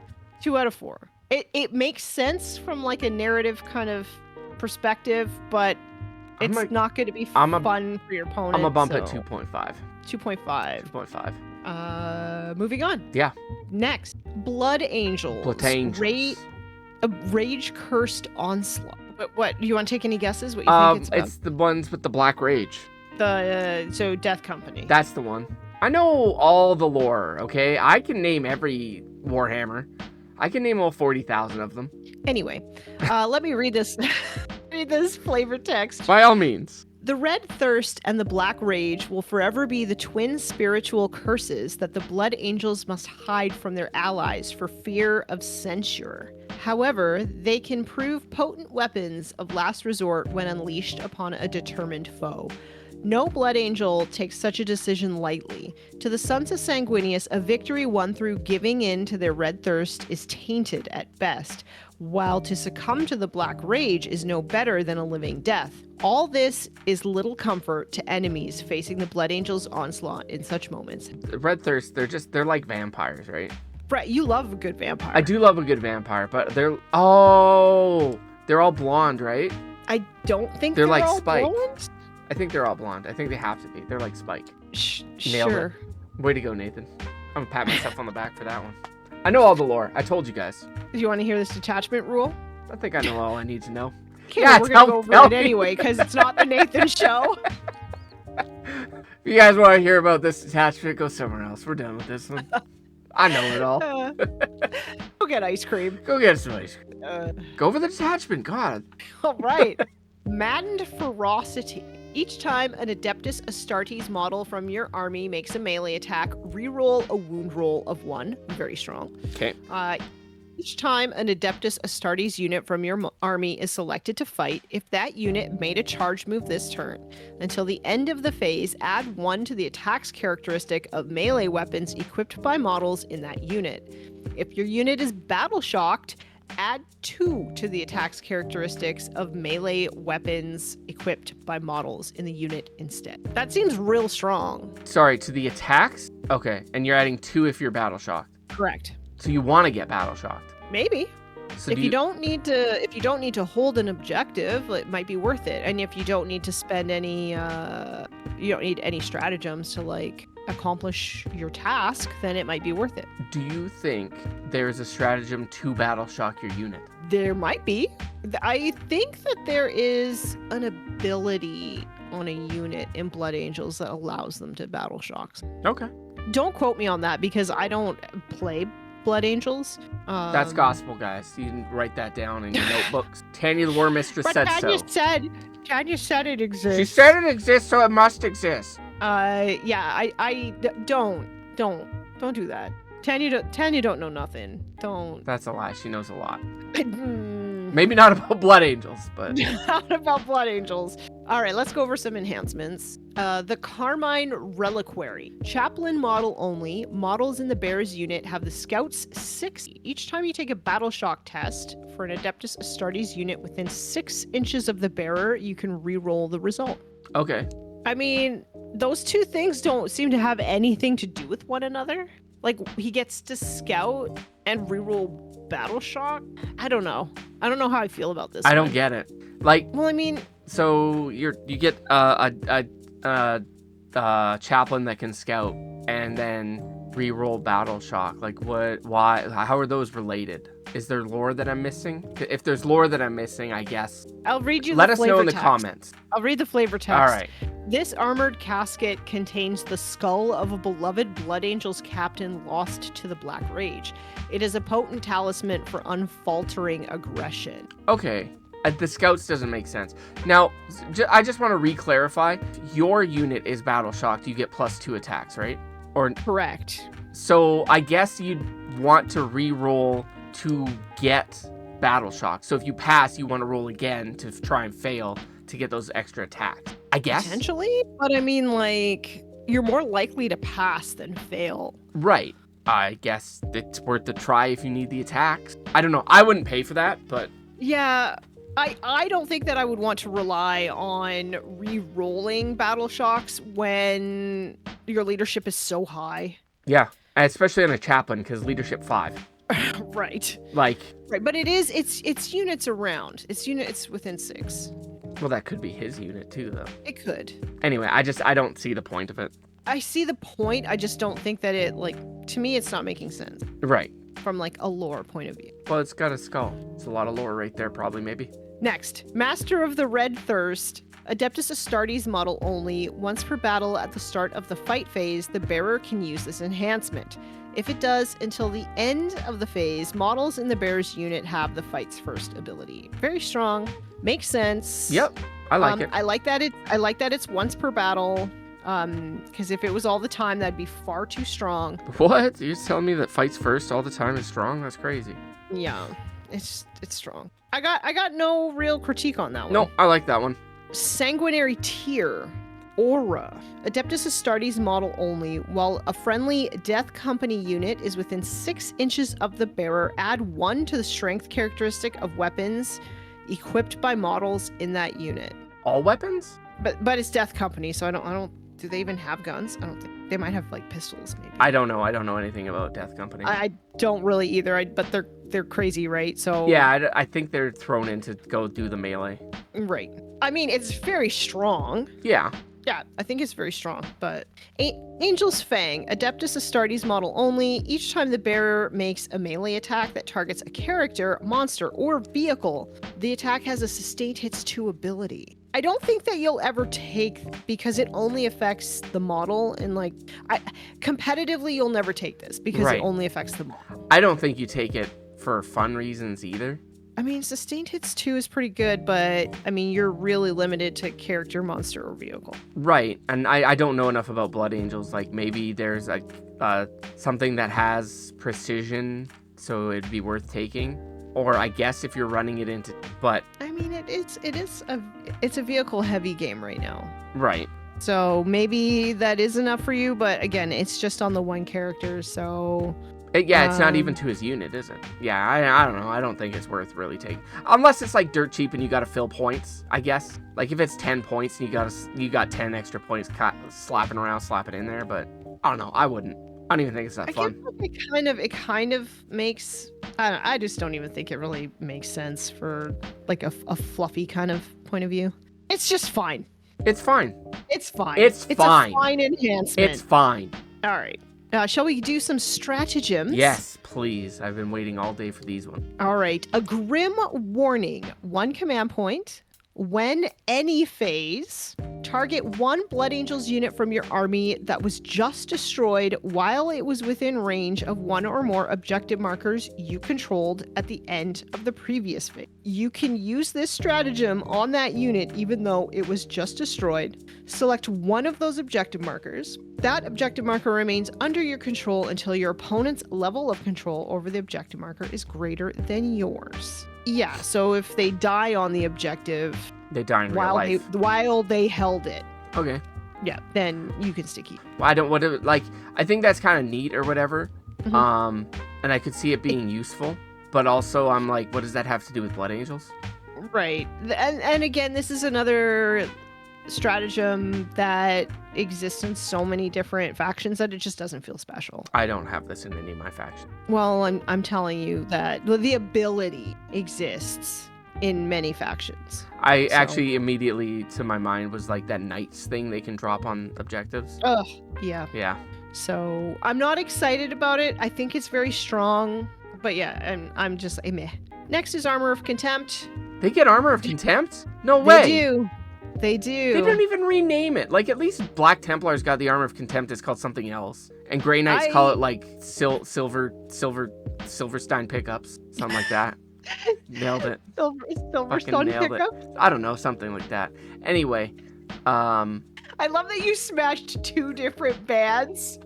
2 out of 4. It makes sense from like a narrative kind of perspective, but it's not going to be fun for your opponent. I'm gonna bump it 2.5. 2.5. 2.5. Moving on. Yeah. Next, Blood Angels. Blood Angels. A Rage Cursed Onslaught. What? Do you want to take any guesses? What you think it's about? It's the ones with the Black Rage. So Death Company. That's the one. I know all the lore, okay? I can name every Warhammer. I can name all 40,000 of them. Anyway, let me read this. Read this flavor text. By all means. The Red Thirst and the Black Rage will forever be the twin spiritual curses that the Blood Angels must hide from their allies for fear of censure. However, they can prove potent weapons of last resort when unleashed upon a determined foe. No Blood Angel takes such a decision lightly. To the Sons of Sanguinius, a victory won through giving in to their red thirst is tainted at best, while to succumb to the Black Rage is no better than a living death. All this is little comfort to enemies facing the Blood Angel's onslaught in such moments. Red Thirst, they're like vampires, right? Brett, you love a good vampire. I do love a good vampire, but they're all blonde, right? I don't think they're like all Spike. blonde. I think they're all blonde. I think they have to be. They're like Spike. Nailed Sure. it. Way to go, Nathan. I'm gonna pat myself on the back for that one. I know all the lore. I told you guys. Do you want to hear this detachment rule? I think I know all I need to know. Okay, yeah, we're gonna go over it anyway because it's not the Nathan show. If you guys want to hear about this detachment, go somewhere else. We're done with this one. I know it all. Go get ice cream. Go get some ice cream. Go for the detachment. God. All right. Maddened Ferocity. Each time an Adeptus Astartes model from your army makes a melee attack, reroll a wound roll of 1. Very strong. Okay. Each time an Adeptus Astartes unit from your army is selected to fight, if that unit made a charge move this turn, until the end of the phase, add 1 to the attack's characteristic of melee weapons equipped by models in that unit. If your unit is battle shocked, add 2 to the attack's characteristics of melee weapons equipped by models in the unit instead. That seems real strong. Sorry, to the attacks? Okay, and you're adding 2 if you're battle shocked. Correct. So you want to get battle shocked. Maybe. So if you don't need to hold an objective, it might be worth it. And if you don't need to spend any you don't need any stratagems to like accomplish your task, then it might be worth it. Do you think there's a stratagem to battle shock your unit? There might be. I think that there is an ability on a unit in Blood Angels that allows them to battle shocks. Okay. Don't quote me on that because I don't play Blood Angels. That's gospel, guys. You can write that down in your notebooks. Tanya the War Mistress But said Tanya said it exists. She said it exists, so it must exist. Yeah, don't do that. Tanya don't know nothing. Don't. That's a lie. She knows a lot. Maybe not about Blood Angels, but not about Blood Angels. All right, let's go over some enhancements. The Carmine Reliquary. Chaplain model only. Models in the bearer's unit have the Scouts 6. Each time you take a battle shock test for an Adeptus Astartes unit within 6 inches of the bearer, you can re-roll the result. Okay. I mean, those two things don't seem to have anything to do with one another. Like, he gets to scout and reroll battle shock. I don't know how I feel about this. I don't get it. Like, well, I mean, so you get a chaplain that can scout and then reroll battle shock. Like, what? Why? How are those related? Is there lore that I'm missing? If there's lore that I'm missing, I guess. I'll read you. Let us know in the comments. I'll read the flavor text. All right. This armored casket contains the skull of a beloved Blood Angels captain lost to the Black Rage. It is a potent talisman for unfaltering aggression. Okay. The Scouts doesn't make sense. Now, I just want to re-clarify. Your unit is battle shocked. You get +2 attacks, right? Or correct. So I guess you'd want to re-roll to get battle shock. So if you pass, you want to roll again to try and fail to get those extra attacks. I guess. Potentially, but I mean, like, you're more likely to pass than fail. Right. I guess it's worth the try if you need the attacks. I don't know. I wouldn't pay for that, but yeah. I don't think that I would want to rely on re-rolling battle shocks when your leadership is so high. Yeah, especially on a chaplain because leadership 5. Right. Like. Right, but it's units around. It's units within 6. Well, that could be his unit too, though. It could. Anyway, I don't see the point of it. I see the point. I just don't think that it, like, to me, it's not making sense. Right. From, like, a lore point of view. Well, it's got a skull. It's a lot of lore right there, probably, maybe. Next, Master of the Red Thirst. Adeptus Astartes model only. Once per battle at the start of the fight phase, the bearer can use this enhancement. If it does, until the end of the phase, models in the bearer's unit have the fight's first ability. Very strong. Makes sense. Yep. I like it. I like that it's once per battle. Because if it was all the time, that'd be far too strong. What? You're telling me that fights first all the time is strong? That's crazy. Yeah, it's strong. I got no real critique on that one. No, I like that one. Sanguinary Tear. Aura. Adeptus Astartes model only. While a friendly Death Company unit is within 6 inches of the bearer, add 1 to the strength characteristic of weapons equipped by models in that unit. All weapons? But it's Death Company, so I don't. Do they even have guns? I don't think they might have like pistols, maybe. I don't know. I don't know anything about Death Company. I don't really either. But they're crazy, right? So yeah, I think they're thrown in to go do the melee. Right. I mean, it's very strong. Yeah. Yeah, I think it's very strong, but Angel's Fang, Adeptus Astartes model only. Each time the bearer makes a melee attack that targets a character, monster, or vehicle, the attack has a sustained hits 2 ability. I don't think that you'll ever take, because it only affects the model, and like, competitively you'll never take this because it only affects the model. I don't think you take it for fun reasons either. I mean, sustained hits 2 is pretty good, but I mean, you're really limited to character, monster, or vehicle. Right, and I don't know enough about Blood Angels. Like, maybe there's like something that has precision, so it'd be worth taking. Or I guess if you're running it into, but I mean, it's a vehicle heavy game right now. Right. So maybe that is enough for you, but again, it's just on the one character, so. It's not even to his unit, is it? Yeah, I don't know. I don't think it's worth really taking. Unless it's like dirt cheap and you gotta fill points, I guess. Like if it's 10 points and you got 10 extra points slapping around, slap it in there, but I don't know. I wouldn't. I don't even think it's that fun. It kind of makes, I just don't even think it really makes sense for like a fluffy kind of point of view. It's just fine. It's fine. It's fine. It's fine. A fine enhancement. It's fine. All right. Shall we do some stratagems? Yes, please. I've been waiting all day for these ones. All right. A grim warning. 1 command point. When any phase, target 1 Blood Angels unit from your army that was just destroyed while it was within range of 1 or more objective markers you controlled at the end of the previous phase. You can use this stratagem on that unit even though it was just destroyed. Select one of those objective markers. That objective marker remains under your control until your opponent's level of control over the objective marker is greater than yours. Yeah, so if they die on the objective, they die in real life while they held it. Okay. Yeah, then you can stick it. Well, I think that's kind of neat or whatever. Mm-hmm. And I could see it being useful, but also I'm like, what does that have to do with Blood Angels? Right. And again, this is another stratagem that exists in so many different factions that it just doesn't feel special. I don't have this in any of my factions. Well, I'm telling you that the ability exists in many factions. Actually immediately to my mind was like that Knights thing they can drop on objectives. Oh, yeah. Yeah. So I'm not excited about it. I think it's very strong, but yeah, I'm just meh. Next is Armor of Contempt. They get Armor of Contempt? No way. They do. They don't even rename it. Like, at least Black Templar's got the Armor of Contempt. It's called something else. And Grey Knights call it, like, Silverstein Pickups. Something like that. Nailed it. Silverstone Pickups? I don't know. Something like that. Anyway. I love that you smashed 2 different bands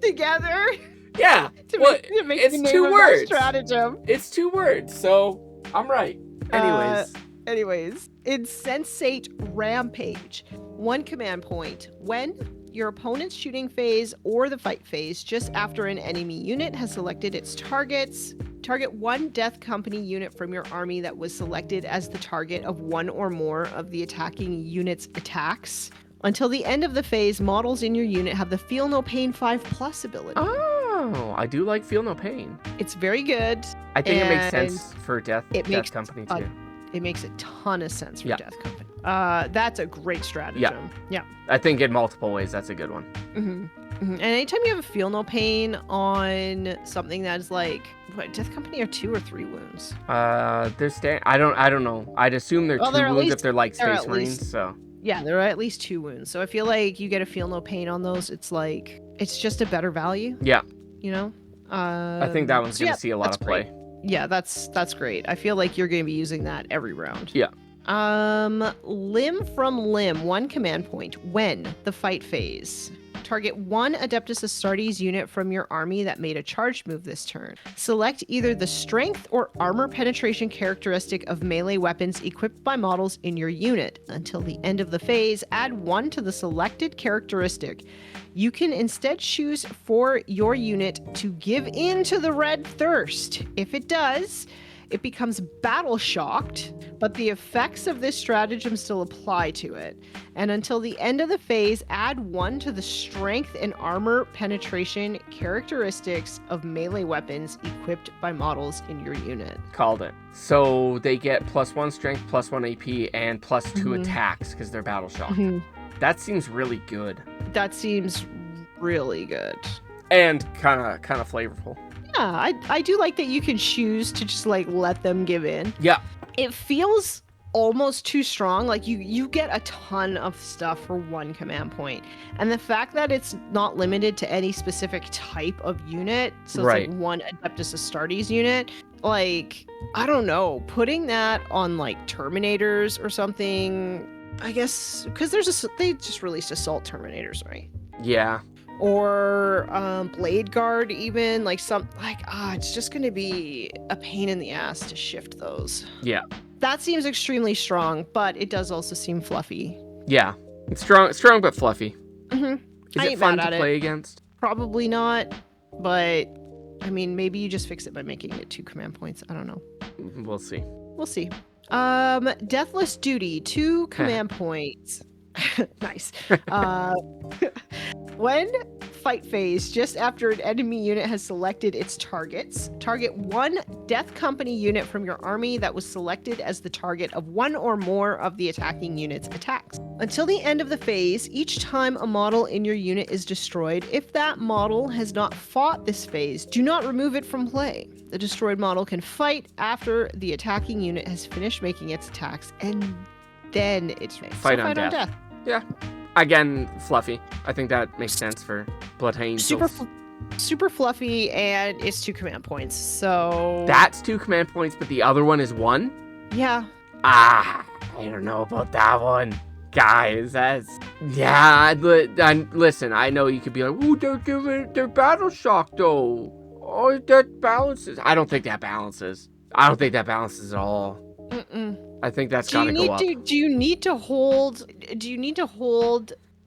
together. Yeah. to make it's the name 2 of words. That stratagem. It's 2 words. So, I'm right. Anyways, Insensate Rampage. 1 command point. When your opponent's shooting phase or the fight phase just after an enemy unit has selected its targets, target 1 Death Company unit from your army that was selected as the target of 1 or more of the attacking unit's attacks. Until the end of the phase, models in your unit have the Feel No Pain 5+ ability. Oh, I do like Feel No Pain. It's very good. I think it makes sense for Death Company too. It makes a ton of sense for Death Company. That's a great stratagem. Yeah. I think in multiple ways, that's a good one. Mm-hmm. Mm-hmm. And anytime you have a Feel No Pain on something that is like, what, Death Company are 2 or 3 wounds? They're I don't know. I'd assume they're 2 wounds if they're like Space Marines. So yeah, there are at least 2 wounds. So I feel like you get a Feel No Pain on those. It's like it's just a better value. Yeah. You know. I think that one's gonna see a lot of play. Great. Yeah, that's great. I feel like you're going to be using that every round. Yeah. Limb from Limb, 1 command point. When the fight phase. Target 1 Adeptus Astartes unit from your army that made a charged move this turn. Select either the strength or armor penetration characteristic of melee weapons equipped by models in your unit. Until the end of the phase, add 1 to the selected characteristic. You can instead choose for your unit to give in to the red thirst. If it does, it becomes battle shocked, but the effects of this stratagem still apply to it. And until the end of the phase, add 1 to the strength and armor penetration characteristics of melee weapons equipped by models in your unit. Called it. So they get +1 strength, +1 AP, and +2 attacks because they're battle shocked. That seems really good. That seems really good. And kind of flavorful. Yeah, I do like that you can choose to just like let them give in. Yeah. It feels almost too strong. Like you get a ton of stuff for 1 command point. And the fact that it's not limited to any specific type of unit, so it's like 1 Adeptus Astartes unit, like, I don't know, putting that on like Terminators or something, I guess, because they just released Assault Terminators, right? Yeah. Or Blade Guard even, it's just gonna be a pain in the ass to shift those. Yeah. That seems extremely strong, but it does also seem fluffy. Yeah. It's strong but fluffy. Mm-hmm. Is it fun to play against? Probably not, but I mean, maybe you just fix it by making it 2 command points. I don't know. We'll see. Deathless Duty, 2 command points. Nice. When fight phase, just after an enemy unit has selected its targets, target one Death Company unit from your army that was selected as the target of one or more of the attacking unit's attacks. Until the end of the phase, each time a model in your unit is destroyed, if that model has not fought this phase, do not remove it from play. The destroyed model can fight after the attacking unit has finished making its attacks, and then it's fight on death. Yeah. Again, fluffy. I think that makes sense for Blood Angels. Super fluffy, and it's 2 command points. So that's 2 command points, but the other one is 1? Yeah. I don't know about that one. Guys, that's... Yeah, listen, I know you could be like, ooh, they're battle shock, though. Oh, that balances. I don't think that balances. I don't think that balances at all. Mm-mm. I think that's gotta go up. Do you need to hold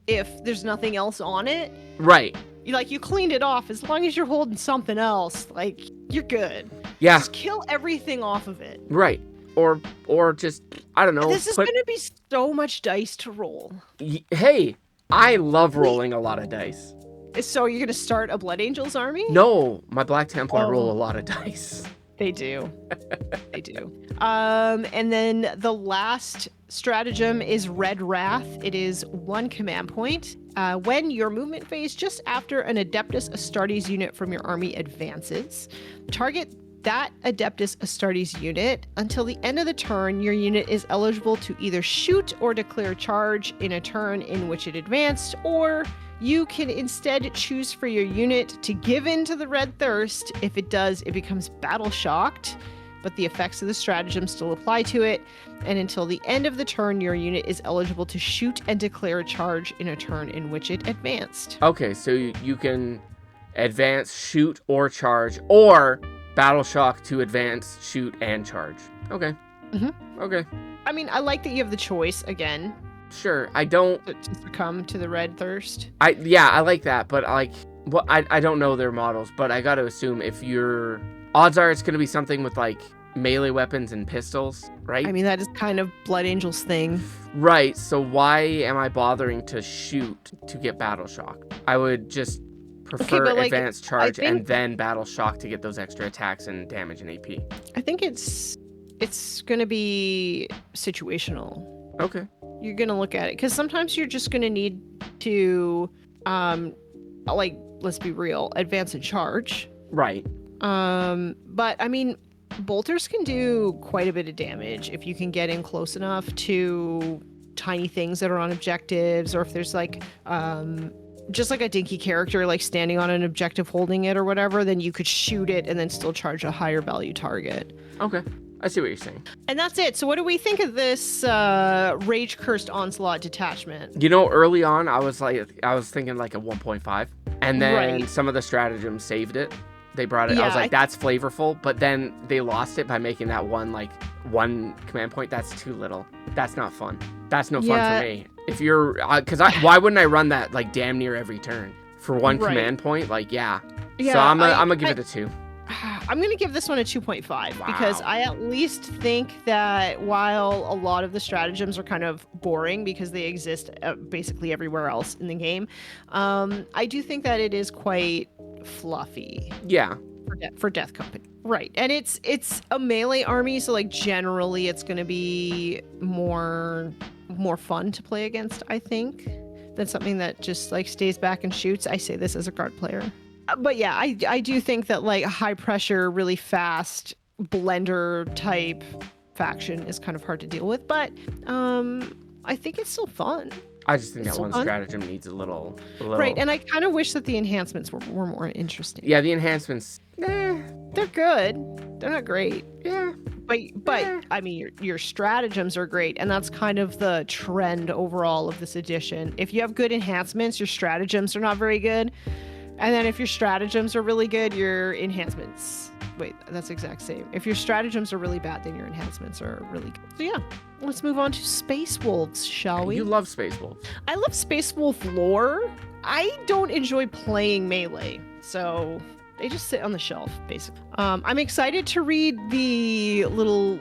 if there's nothing else on it? Right. You cleaned it off. As long as you're holding something else, you're good. Yeah. Just kill everything off of it. Right. Or just, I don't know. This is going to be so much dice to roll. Hey, I love rolling a lot of dice. So you're going to start a Blood Angels army? No, my Black Templar roll a lot of dice. They do. They do. And then the last stratagem is Red Wrath. It is 1 command point. When your movement phase just after an Adeptus Astartes unit from your army advances, target that Adeptus Astartes unit. Until the end of the turn, your unit is eligible to either shoot or declare charge in a turn in which it advanced, or you can instead choose for your unit to give in to the Red Thirst. If it does, it becomes battle shocked, but the effects of the stratagem still apply to it. And until the end of the turn, your unit is eligible to shoot and declare a charge in a turn in which it advanced. Okay, so you can advance, shoot, or charge, or battle shock to advance, shoot, and charge. Okay. Mm-hmm. Okay. I mean, I like that you have the choice again. Sure, I don't... To succumb to the Red Thirst. Yeah, I like that, but I don't know their models, but I gotta assume if you're... Odds are it's gonna be something with, melee weapons and pistols, right? I mean, that is kind of Blood Angel's thing. Right, so why am I bothering to shoot to get battle shock? I would just prefer advanced charge and then battle shock to get those extra attacks and damage and AP. I think it's gonna be situational. Okay. You're gonna look at it because sometimes you're just gonna need to let's be real, advance and charge. Right. But I mean, bolters can do quite a bit of damage if you can get in close enough to tiny things that are on objectives, or if there's just a dinky character standing on an objective holding it or whatever, then you could shoot it and then still charge a higher value target. Okay. I see what you're saying. And that's it. So what do we think of this Rage Cursed Onslaught detachment? Early on, I was thinking a 1.5. And then some of the stratagems saved it. They brought it. Yeah, I was like, that's flavorful. But then they lost it by making that one command point. That's too little. That's not fun. That's no fun for me. If you're, why wouldn't I run that damn near every turn for one command point? Yeah. So I'm gonna give it a 2. I'm going to give this one a 2.5 because I at least think that while a lot of the stratagems are kind of boring because they exist basically everywhere else in the game, I do think that it is quite fluffy. Yeah. For Death Company. Right. And it's a melee army, so generally it's going to be more fun to play against, I think, than something that just stays back and shoots. I say this as a guard player. But yeah, I do think that high pressure, really fast blender type faction is kind of hard to deal with, but I think it's still fun. I just think that one stratagem needs a little... Right, and I kind of wish that the enhancements were more interesting. Yeah, the enhancements, they're good. They're not great. Yeah. But I mean, your stratagems are great, and that's kind of the trend overall of this edition. If you have good enhancements, your stratagems are not very good. And then if your stratagems are really good, your enhancements... Wait, that's the exact same. If your stratagems are really bad, then your enhancements are really good. So yeah, let's move on to Space Wolves, shall we? You love Space Wolves. I love Space Wolf lore. I don't enjoy playing melee, so they just sit on the shelf, basically. I'm excited to read the little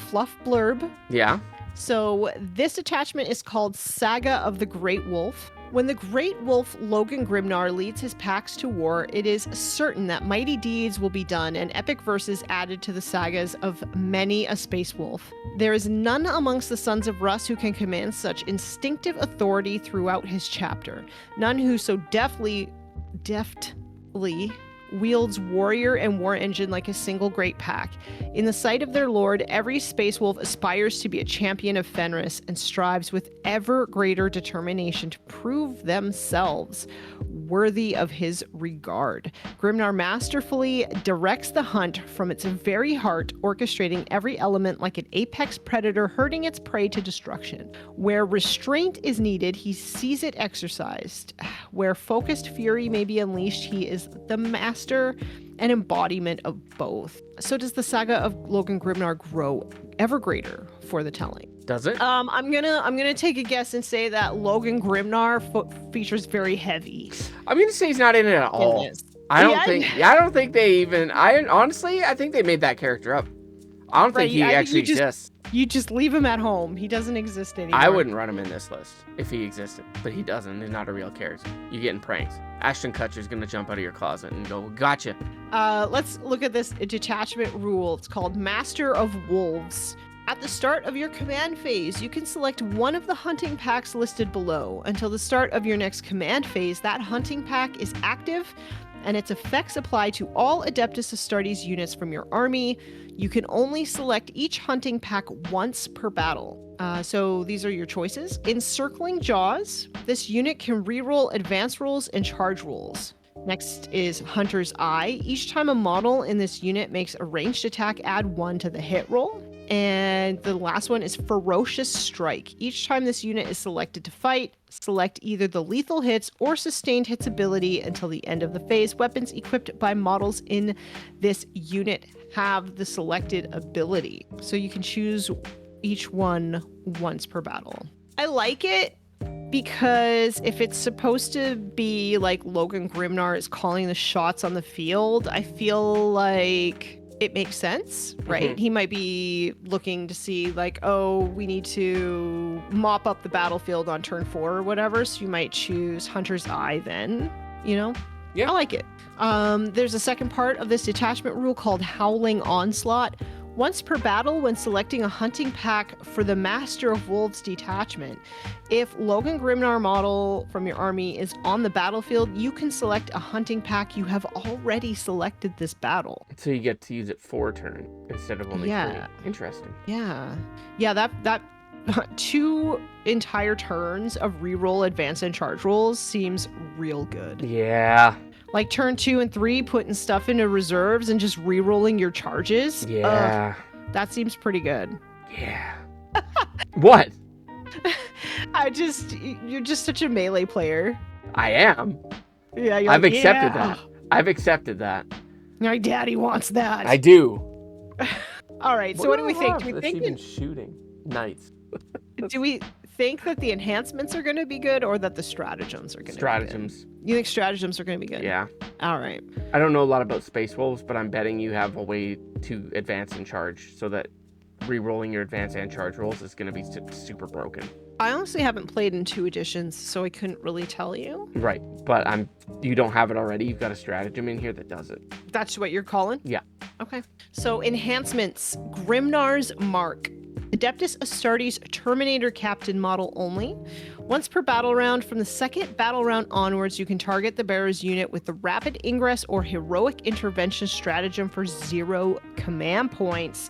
fluff blurb. Yeah. So this detachment is called Saga of the Great Wolf. When the great wolf Logan Grimnar leads his packs to war, it is certain that mighty deeds will be done and epic verses added to the sagas of many a space wolf. There is none amongst the sons of Russ who can command such instinctive authority throughout his chapter. None who so deftly wields warrior and war engine like a single great pack. In the sight of their lord, every space wolf aspires to be a champion of Fenris and strives with ever greater determination to prove themselves worthy of his regard. Grimnar masterfully directs the hunt from its very heart, orchestrating every element like an apex predator herding its prey to destruction. Where restraint is needed, he sees it exercised. Where focused fury may be unleashed, he is the master and embodiment of both. So does the saga of Logan Grimnar grow ever greater for the telling? Does it? I'm gonna take a guess and say that Logan Grimnar features very heavy. I'm gonna say he's not in it at all. I don't think they even. I think they made that character up. I don't think he actually exists. You just leave him at home. He doesn't exist anymore. I wouldn't run him in this list if he existed, but he doesn't. He's not a real character. You're getting pranked. Ashton Kutcher's gonna jump out of your closet and go, "Gotcha." Let's look at this detachment rule. It's called Master of Wolves. At the start of your command phase, you can select one of the hunting packs listed below. Until the start of your next command phase, that hunting pack is active, and its effects apply to all Adeptus Astartes units from your army. You can only select each hunting pack once per battle. So these are your choices. Encircling Jaws, this unit can reroll advance rolls and charge rolls. Next is Hunter's Eye. Each time a model in this unit makes a ranged attack, add 1 to the hit roll. And the last one is Ferocious Strike. Each time this unit is selected to fight, select either the lethal hits or sustained hits ability until the end of the phase. Weapons equipped by models in this unit have the selected ability. So you can choose each one once per battle. I like it because if it's supposed to be like Logan Grimnar is calling the shots on the field, I feel like it makes sense, right? Mm-hmm. He might be looking to see like, oh, we need to mop up the battlefield on turn 4 or whatever. So you might choose Hunter's Eye then, you know? Yeah. I like it. There's a second part of this detachment rule called Howling Onslaught. Once per battle, when selecting a hunting pack for the Master of Wolves detachment, if Logan Grimnar model from your army is on the battlefield, you can select a hunting pack you have already selected this battle. So you get to use it 4 turns instead of only 3. Interesting. Yeah, that 2 entire turns of reroll, advance, and charge rolls seems real good. Yeah. Like turn 2 and 3, putting stuff into reserves and just re-rolling your charges. Yeah. That seems pretty good. Yeah. What? You're just such a melee player. I am. Yeah, I've accepted that. I've accepted that. My daddy wants that. I do. All right, so what do we think? Do we think even shooting? Nice. Do we think that the enhancements are going to be good or that the stratagems are going to be good? You think stratagems are going to be good? Yeah. All right. I don't know a lot about Space Wolves, but I'm betting you have a way to advance and charge so that re-rolling your advance and charge rolls is going to be super broken. I honestly haven't played in 2 editions, so I couldn't really tell you. Right, but you don't have it already. You've got a stratagem in here that does it. That's what you're calling? Yeah. Okay. So enhancements, Grimnar's Mark. Adeptus Astartes Terminator Captain model only. Once per battle round, from the second battle round onwards, you can target the bearer's unit with the Rapid Ingress or Heroic Intervention stratagem for 0 command points,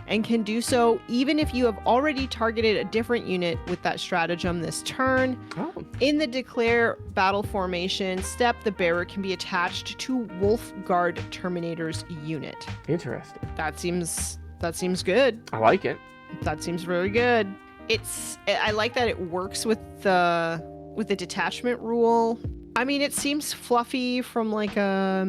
and can do so even if you have already targeted a different unit with that stratagem this turn. Oh. In the Declare battle formation step, the bearer can be attached to Wolf Guard Terminator's unit. Interesting. That seems good. I like it. That seems very good. I like that it works with the detachment rule. I mean, it seems fluffy from like a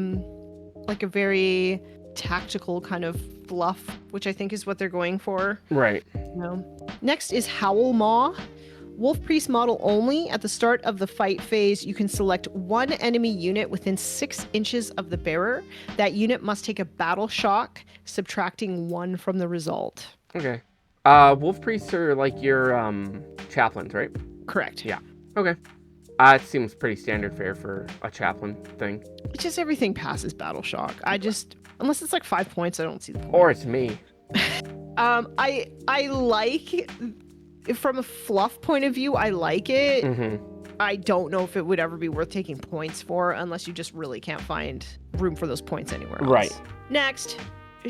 very tactical kind of fluff, which I think is what they're going for. Right. You know? Next is Howl Maw. Wolf Priest model only. At the start of the fight phase, you can select one enemy unit within 6 inches of the bearer. That unit must take a battle shock, subtracting 1 from the result. Okay. Wolf Priests are like your chaplains, right? Correct. Yeah. Okay. It seems pretty standard fare for a chaplain thing. It's just everything passes battle shock. Unless it's like 5 points, I don't see the point. Or it's me. I like, from a fluff point of view, I like it. Mm-hmm. I don't know if it would ever be worth taking points for unless you just really can't find room for those points anywhere else. Right. Next,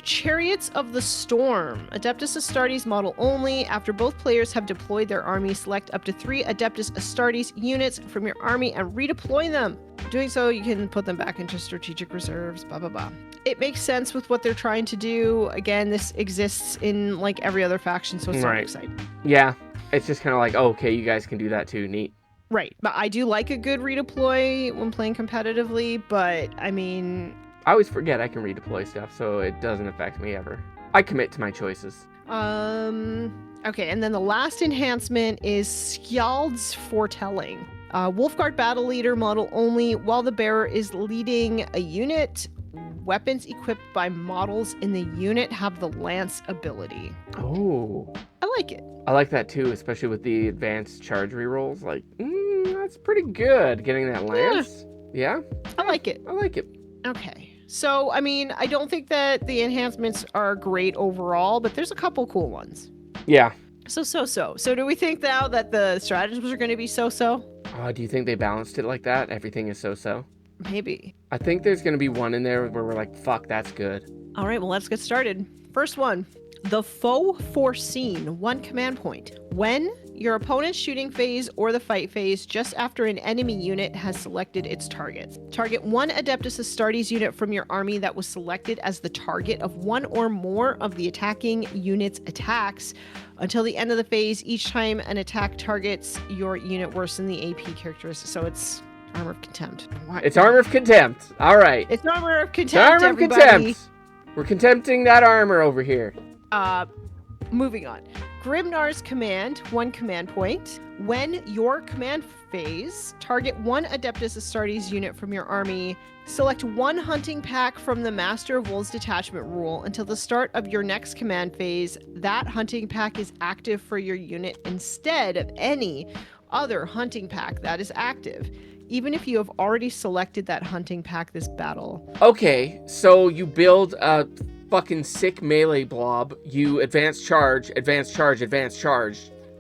Chariots of the Storm. Adeptus Astartes model only. After both players have deployed their army, select up to 3 Adeptus Astartes units from your army and redeploy them. Doing so, you can put them back into strategic reserves, blah, blah, blah. It makes sense with what they're trying to do. Again, this exists in like every other faction, so it's not exciting. Yeah, it's just kind of like, oh, okay, you guys can do that too. Neat. Right, but I do like a good redeploy when playing competitively, but I mean... I always forget I can redeploy stuff, so it doesn't affect me ever. I commit to my choices. Okay, and then the last enhancement is Skjald's Foretelling. Wolfguard Battle Leader model only. While the bearer is leading a unit, weapons equipped by models in the unit have the Lance ability. Oh. I like it. I like that too, especially with the advanced charge rerolls. Like, that's pretty good, getting that Lance. Yeah? I like it. I like it. Okay. So, I mean, I don't think that the enhancements are great overall, but there's a couple cool ones. Yeah. So. So do we think now that the stratagems are going to be so-so? Do you think they balanced it like that? Everything is so-so? Maybe. I think there's going to be one in there where we're like, fuck, that's good. All right, well, let's get started. First one. The Foe Foreseen, 1 command point. When your opponent's shooting phase or the fight phase just after an enemy unit has selected its target. Target 1 Adeptus Astartes unit from your army that was selected as the target of 1 or more of the attacking unit's attacks. Until the end of the phase, each time an attack targets your unit, worsen the AP characteristics. So it's Armor of Contempt. What? It's Armor of Contempt. All right. It's Armor of Contempt, Armor of everybody. Contempt. We're contempting that armor over here. Moving on. Grimnar's Command, 1 command point. When your command phase, target 1 Adeptus Astartes unit from your army. Select 1 hunting pack from the Master of Wolves Detachment rule. Until the start of your next command phase, that hunting pack is active for your unit instead of any other hunting pack that is active, even if you have already selected that hunting pack this battle. Okay, so you build a fucking sick melee blob, you advance charge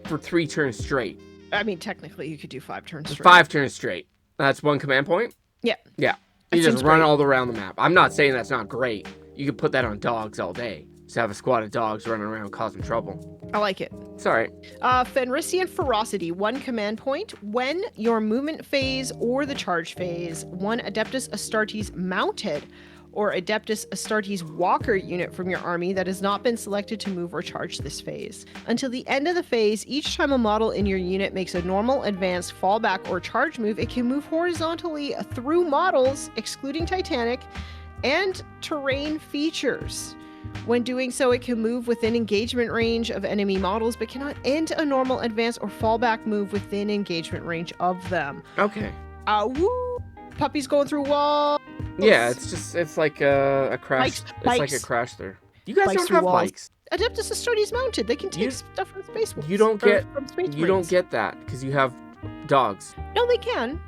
for 3 turns straight. I mean, technically, you could do 5 turns straight. 5 turns straight. That's 1 command point? Yeah. Yeah. You just run all around the map. I'm not saying that's not great. You could put that on dogs all day. Just have a squad of dogs running around causing trouble. I like it. It's all right. Fenrisian Ferocity, 1 command point. When your movement phase or the charge phase, 1 Adeptus Astartes mounted or Adeptus Astartes Walker unit from your army that has not been selected to move or charge this phase. Until the end of the phase, each time a model in your unit makes a normal, advanced, fallback, or charge move, it can move horizontally through models, excluding Titanic, and terrain features. When doing so, it can move within engagement range of enemy models, but cannot end a normal, advance, or fallback move within engagement range of them. Okay. Woo! Puppies going through walls. Yeah, it's like a crash. It's like a crash there. You guys don't have bikes. Adeptus Astartes mounted. They can take stuff from space. You don't get that because you have dogs. No, they can.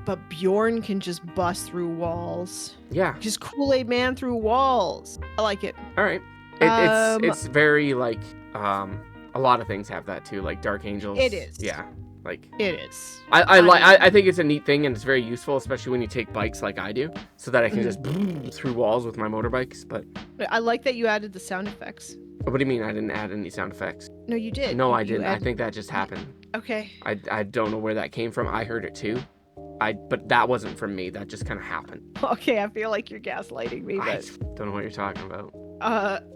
But Bjorn can just bust through walls. Yeah. Just Kool-Aid Man through walls. I like it. All right. It's very like a lot of things have that too, like Dark Angels. It is. Yeah. Like it is. I think it's a neat thing and it's very useful, especially when you take bikes like I do, so that I can just through walls with my motorbikes. But I like that you added the sound effects. What do you mean I didn't add any sound effects? No, you did. No, I didn't. I think that just happened. Okay. I don't know where that came from. I heard it too. But that wasn't from me. That just kind of happened. Okay, I feel like you're gaslighting me. I But don't know what you're talking about.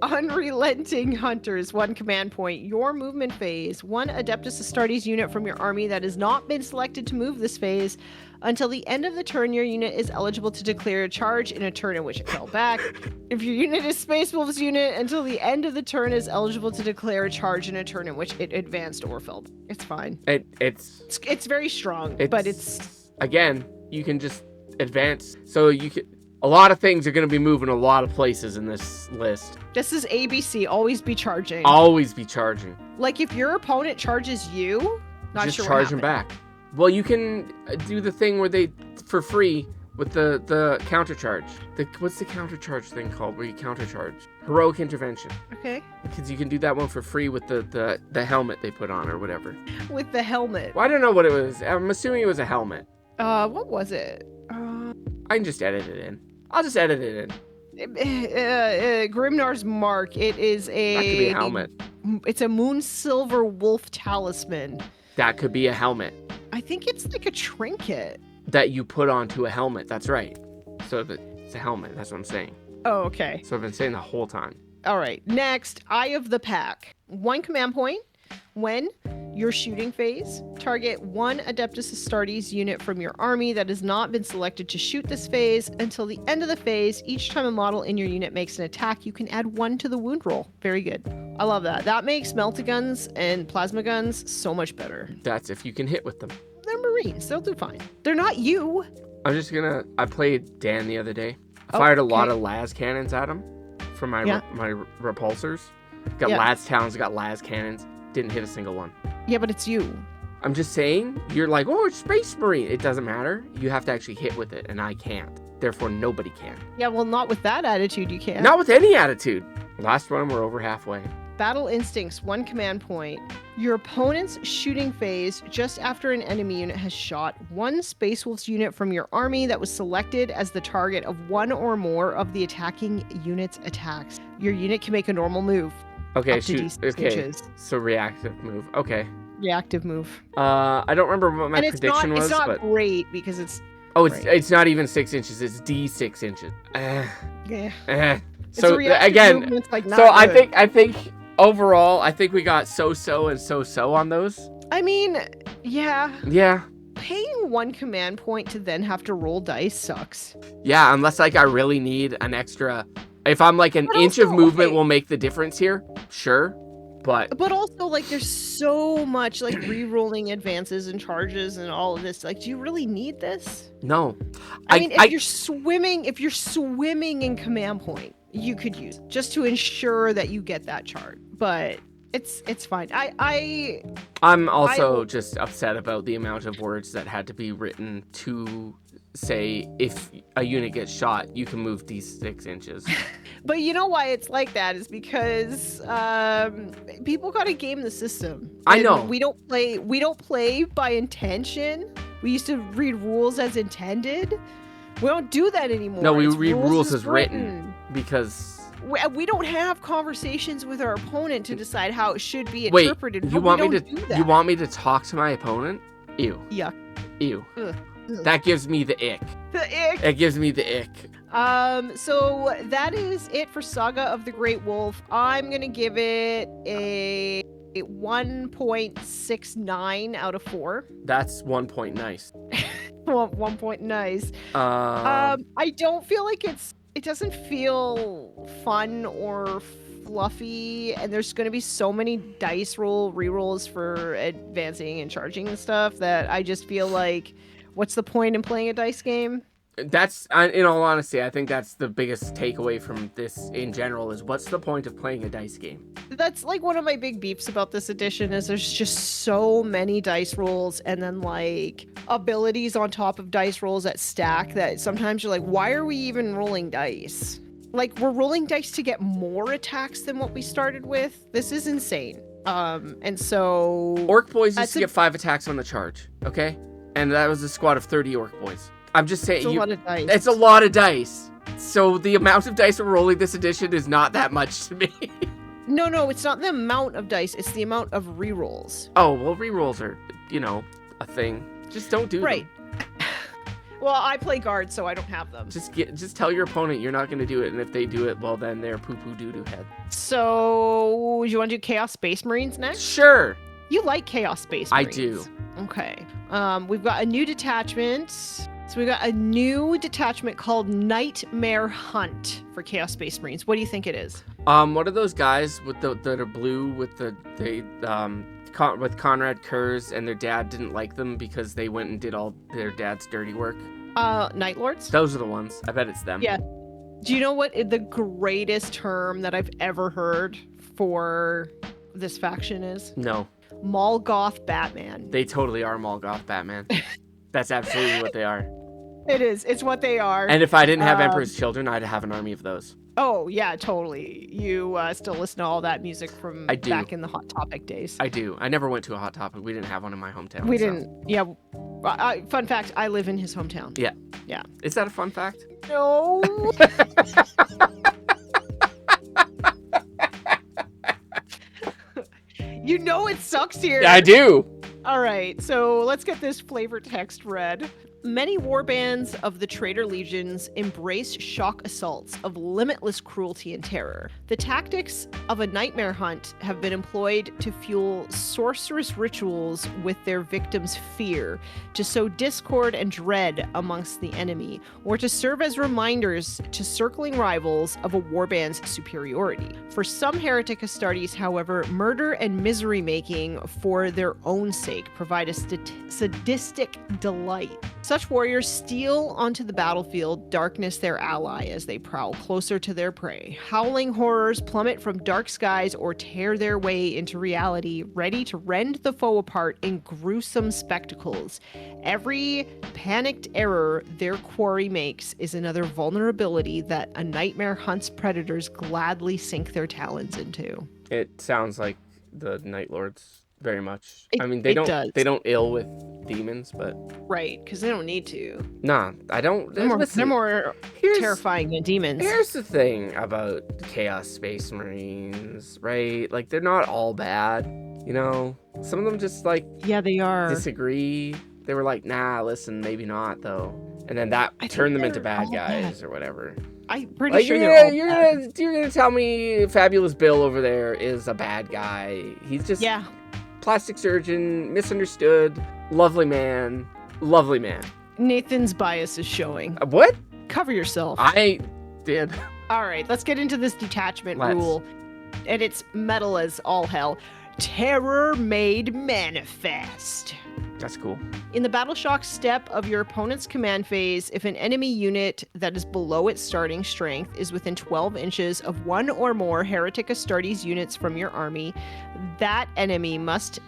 Unrelenting Hunters, 1 command point. Your movement phase, 1 Adeptus Astartes unit from your army that has not been selected to move this phase. Until the end of the turn, your unit is eligible to declare a charge in a turn in which it fell back. If your unit is Space Wolf's unit, until the end of the turn is eligible to declare a charge in a turn in which it advanced or fell back. It's fine. It's very strong, but it's... Again, you can just advance. So you can... A lot of things are going to be moving a lot of places in this list. This is ABC. Always be charging. Always be charging. Like if your opponent charges you, not just sure charge him back. Well, you can do the thing where they, for free, with the countercharge. What's the countercharge thing called where you countercharge? Heroic intervention. Okay. Because you can do that one for free with the helmet they put on or whatever. With the helmet. Well, I don't know what it was. I'm assuming it was a helmet. What was it? I can just edit it in. I'll just edit it in. Grimnar's Mark. It is That could be a helmet. It's a moon silver wolf talisman. That could be a helmet. I think it's like a trinket. That you put onto a helmet. That's right. So it's a helmet. That's what I'm saying. Oh, okay. So I've been saying the whole time. All right. Next, Eye of the Pack. 1 command point. When your shooting phase, target 1 Adeptus Astartes unit from your army that has not been selected to shoot this phase. Until the end of the phase, each time a model in your unit makes an attack, you can add 1 to the wound roll. Very good. I love that. That makes melta-guns and plasma guns so much better. That's if you can hit with them. They're Marines. They'll do fine. They're not you. I played Dan the other day. I fired a lot of las cannons at him from my repulsors. Got las talons, got las cannons. Didn't hit a single one. Yeah, but it's you. I'm just saying, you're like, oh, it's Space Marine. It doesn't matter. You have to actually hit with it, and I can't. Therefore, nobody can. Yeah, well, not with that attitude, you can't. Not with any attitude. Last one, we're over halfway. Battle Instincts, 1 command point. Your opponent's shooting phase, just after an enemy unit has shot 1 Space Wolves unit from your army that was selected as the target of 1 or more of the attacking unit's attacks. Your unit can make a normal move. Okay, up to shoot. D6 Okay, inches. so reactive move. Okay. Reactive move. I don't remember what my prediction was, it's not but great because it's... oh, it's not even 6 inches. It's D6 inches. Yeah. So again, like so I think overall, I think we got so and so on those. I mean, yeah. Yeah. Paying 1 command point to then have to roll dice sucks. Yeah, unless like I really need an extra. If I'm like an inch of movement will make the difference here, sure. But also, like, there's so much, like, re-rolling advances and charges and all of this. Like, do you really need this? No. I mean, if you're swimming in command point, you could use it just to ensure that you get that chart. But it's fine. I'm also just upset about the amount of words that had to be written to say if a unit gets shot, you can move D6 inches. But you know why it's like that is because people gotta game the system. I know. We don't play by intention. We used to read rules as intended. We don't do that anymore. No, we read rules as written because we don't have conversations with our opponent to decide how it should be interpreted. Wait, you want me to talk to my opponent? Ew. Yuck. Ew. Ugh. That gives me the ick. The ick. It gives me the ick. So that is it for Saga of the Great Wolf. I'm gonna give it a 1.69 out of 4. That's 1 point nice. 1 point nice. I don't feel like it doesn't feel fun or fluffy, and there's going to be so many dice rerolls for advancing and charging and stuff that I just feel like, what's the point in playing a dice game? That's, in all honesty, I think that's the biggest takeaway from this in general is what's the point of playing a dice game? That's like one of my big beefs about this edition is there's just so many dice rolls and then like abilities on top of dice rolls that stack that sometimes you're like, why are we even rolling dice? Like, we're rolling dice to get more attacks than what we started with. This is insane. And so... Orc boys used to get 5 attacks on the charge, okay? And that was a squad of 30 orc boys. I'm just saying... It's a lot of dice. It's a lot of dice. So the amount of dice we're rolling this edition is not that much to me. No, it's not the amount of dice. It's the amount of rerolls. Oh, well, rerolls are, a thing. Just don't do them. Well, I play guard, so I don't have them. Just tell your opponent you're not going to do it, and if they do it, well, then they're poo-poo doo-doo head. So, you want to do Chaos Space Marines next? Sure. You like Chaos Space Marines. I do. Okay. We've got a new detachment. So we got a new detachment called Nightmare Hunt for Chaos Space Marines. What do you think it is? What are those guys with that are blue with with Conrad Kurz and their dad didn't like them because they went and did all their dad's dirty work? Night Lords? Those are the ones. I bet it's them. Yeah. Do you know what the greatest term that I've ever heard for this faction is? No. Molgoth Batman. They totally are Molgoth Batman. That's absolutely what they are. It is. It's what they are. And if I didn't have Emperor's Children, I'd have an army of those. Oh, yeah, totally. You still listen to all that music from I do. back in the Hot Topic days. I do. I never went to a Hot Topic. We didn't have one in my hometown. We didn't. Yeah. Fun fact, I live in his hometown. Yeah. Yeah. Is that a fun fact? No. You know it sucks here. I do. All right, so let's get this flavor text read. Many warbands of the Traitor Legions embrace shock assaults of limitless cruelty and terror. The tactics of a nightmare hunt have been employed to fuel sorcerous rituals with their victims' fear, to sow discord and dread amongst the enemy, or to serve as reminders to circling rivals of a warband's superiority. For some heretic Astartes, however, murder and misery-making for their own sake provide a sadistic delight. Such warriors steal onto the battlefield, darkness their ally as they prowl closer to their prey. Howling horrors plummet from dark skies or tear their way into reality, ready to rend the foe apart in gruesome spectacles. Every panicked error their quarry makes is another vulnerability that a nightmare hunt's predators gladly sink their talons into. It sounds like the Night Lords very much. I mean, It they don't ill with demons, but right, because they don't need to. nah, I don't. They're more terrifying than demons. Here's the thing about Chaos Space Marines, right? Like, they're not all bad, you know? Some of them just, like, Yeah, they are. disagree. They were like, nah, listen, maybe not, though. And then that turned them into bad guys or whatever. I'm pretty Like, sure you're gonna tell me Fabulous Bill over there is a bad guy. He's just plastic surgeon, misunderstood, lovely man. Nathan's bias is showing. What? Cover yourself. I did. All right, let's get into this detachment rule. And it's metal as all hell. Terror made manifest. That's cool. In the battle shock step of your opponent's command phase, if an enemy unit that is below its starting strength is within 12 inches of one or more Heretic Astartes units from your army, that enemy must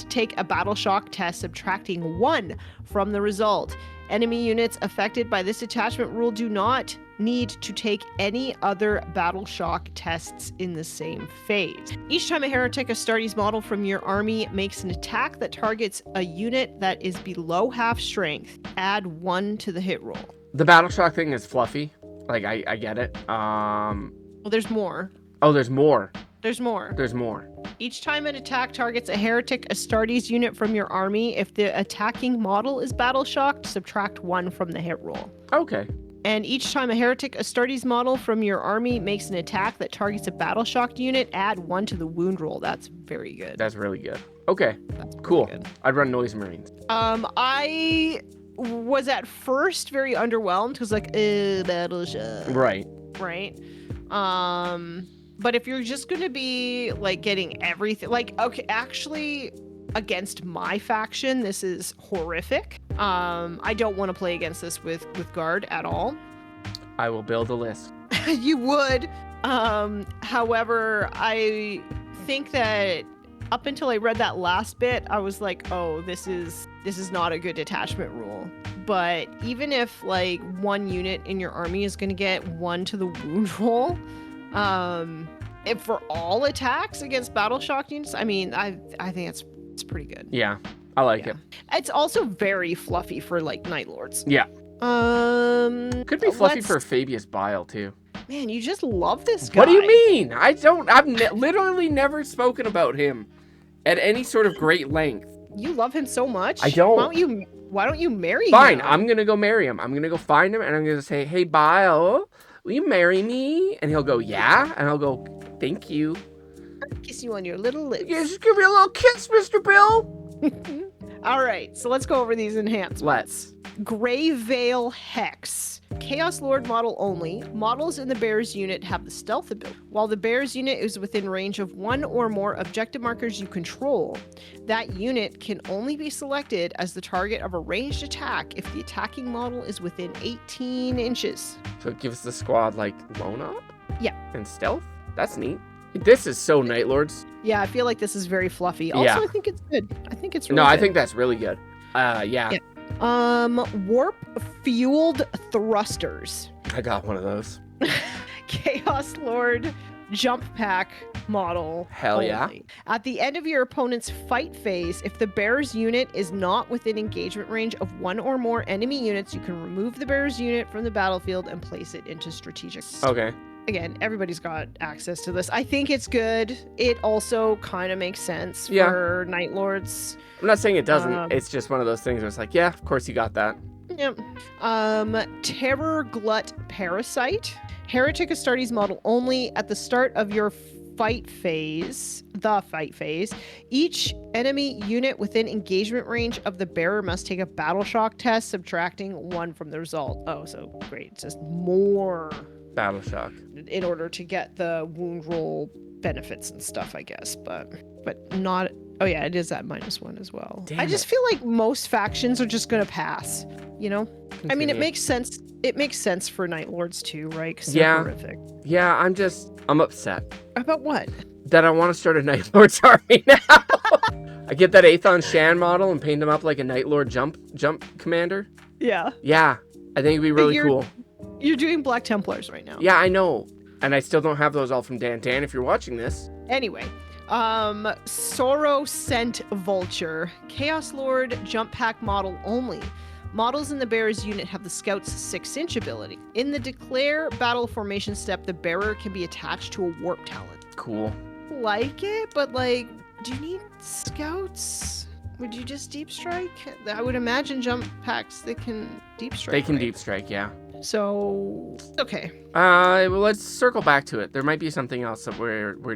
take a battle shock test subtracting 1 from the result. Enemy units affected by this detachment rule do not need to take any other battle shock tests in the same phase. Each time a Heretic Astartes model from your army makes an attack that targets a unit that is below half strength, add 1 to the hit roll. The battle shock thing is fluffy. Like, I get it. Well, there's more. Oh, there's more. There's more. Each time an attack targets a Heretic Astartes unit from your army, if the attacking model is battle shocked, subtract 1 from the hit roll. Okay. And each time a Heretic Astartes model from your army makes an attack that targets a battle shocked unit, add 1 to the wound roll. That's very good. That's really good. Okay. That's cool. Good. I'd run Noise Marines. I was at first very underwhelmed because battle shock. Right. But if you're just gonna be like getting everything, like, okay, actually, against my faction, this is horrific. I don't want to play against this with guard at all. I will build a list. You would. However, I think that up until I read that last bit, I was like, oh, this is not a good detachment rule. But even if like one unit in your army is gonna get 1 to the wound roll, if for all attacks against battle shock units, I mean, I think it's pretty good. Yeah, I like it. It's also very fluffy for like Night Lords. Yeah. Could be fluffy for Fabius Bile too. Man, you just love this guy. What do you mean? I've literally never spoken about him at any sort of great length. You love him so much? I don't. Why don't you marry him? Fine, I'm gonna go marry him. I'm gonna go find him and I'm gonna say, hey, Bile, will you marry me? And he'll go, yeah. And I'll go, thank you. I'll kiss you on your little lips. Yeah, just give me a little kiss, Mr. Bill. All right, so let's go over these enhancements. Let's. Gray Veil Hex. Chaos Lord model only. Models in the Bears unit have the stealth ability. While the Bears unit is within range of 1 or more objective markers you control, that unit can only be selected as the target of a ranged attack if the attacking model is within 18 inches. So it gives the squad, like, lone up? Yeah. And stealth? That's neat. This is so Night Lords. Yeah, I feel like this is very fluffy. Yeah. Also, I think it's good. I think it's really No, I good. think that's really good. Yeah. Warp fueled thrusters. I got one of those. Chaos Lord jump pack model. Hell yeah. only. At the end of your opponent's fight phase, if the bearer's unit is not within engagement range of one or more enemy units, you can remove the bearer's unit from the battlefield and place it into strategic. Okay. Again, everybody's got access to this. I think it's good. It also kind of makes sense for Night Lords. I'm not saying it doesn't. It's just one of those things where it's like, yeah, of course you got that. Yep. Terror Glut Parasite. Heretic Astartes model only at the start of your fight phase. Each enemy unit within engagement range of the bearer must take a battle shock test, subtracting 1 from the result. Oh, so great. It's just more battle shock in order to get the wound roll benefits and stuff, I guess, but not. Oh yeah, it is at -1 as well. Damn I just feel like most factions are just gonna pass, you know. Continue. I mean, it makes sense. It makes sense for Night Lords too, right? 'Cause Yeah. they're horrific. Yeah, I'm upset About what? that I want to start a Night Lord's army now. I get that Aethon Shan model and paint him up like a Night Lord jump commander. Yeah. Yeah, I think it'd be really You're- cool. You're doing Black Templars right now. Yeah, I know. And I still don't have those all from Dan if you're watching this. Anyway, Sorrow Scent Vulture, Chaos Lord jump pack model only. Models in the bearer's unit have the Scout's 6-inch ability. In the declare battle formation step, the bearer can be attached to a warp talent. Cool. Like it, but like, do you need Scouts? Would you just deep strike? I would imagine jump packs that can deep strike. They can right? deep strike, yeah. So, okay. Well, let's circle back to it. There might be something else that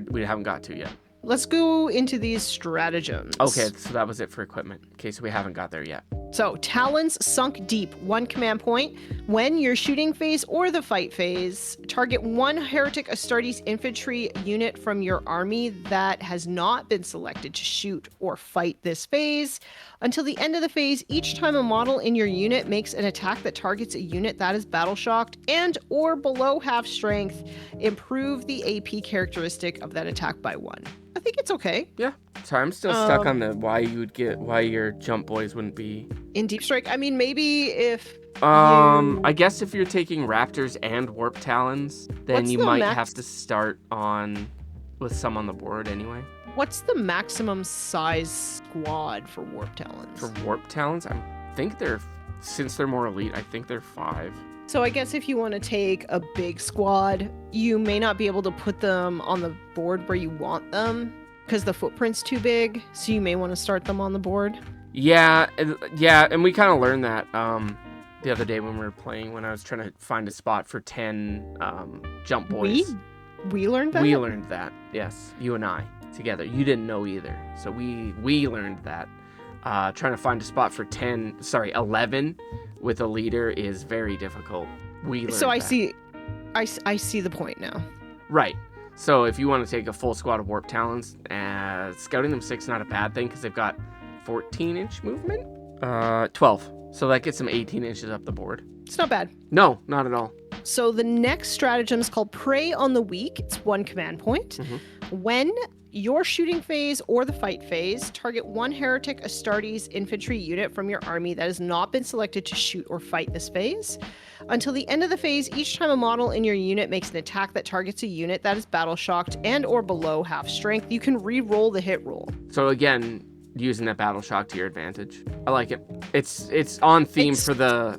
we haven't got to yet. Let's go into these stratagems. Okay, so that was it for equipment. Okay, so we haven't got there yet. So, Talons Sunk Deep, 1 command point. When your shooting phase or the fight phase, target 1 Heretic Astartes infantry unit from your army that has not been selected to shoot or fight this phase. Until the end of the phase, each time a model in your unit makes an attack that targets a unit that is battle shocked and or below half strength, improve the AP characteristic of that attack by 1. I think it's okay. Yeah. Sorry, I'm still stuck on the why your jump boys wouldn't be in deep strike. I mean, maybe if I guess if you're taking Raptors and Warp Talons, then What's you the might max- have to start with some on the board anyway. What's the maximum size squad for Warp Talons? For Warp Talons, I think since they're more elite, I think they're 5. So I guess if you want to take a big squad, you may not be able to put them on the board where you want them because the footprint's too big. So you may want to start them on the board. Yeah, and we kind of learned that the other day when we were playing, when I was trying to find a spot for 10 jump boys. We learned that? We learned that, yes. You and I together. You didn't know either. So we learned that. Trying to find a spot for 11 with a leader is very difficult. We learned So I that. I see the point now. Right. So if you want to take a full squad of Warp Talons, scouting them 6 not a bad thing because they've got 14-inch movement? 12. So that gets them 18 inches up the board. It's not bad. No, not at all. So the next stratagem is called Prey on the Weak. It's 1 command point. Mm-hmm. When your shooting phase or the fight phase, target 1 Heretic Astartes infantry unit from your army that has not been selected to shoot or fight this phase. Until the end of the phase, each time a model in your unit makes an attack that targets a unit that is battle shocked and or below half strength, you can re-roll the hit roll. So again, using that battle shock to your advantage. I like it. It's on theme for the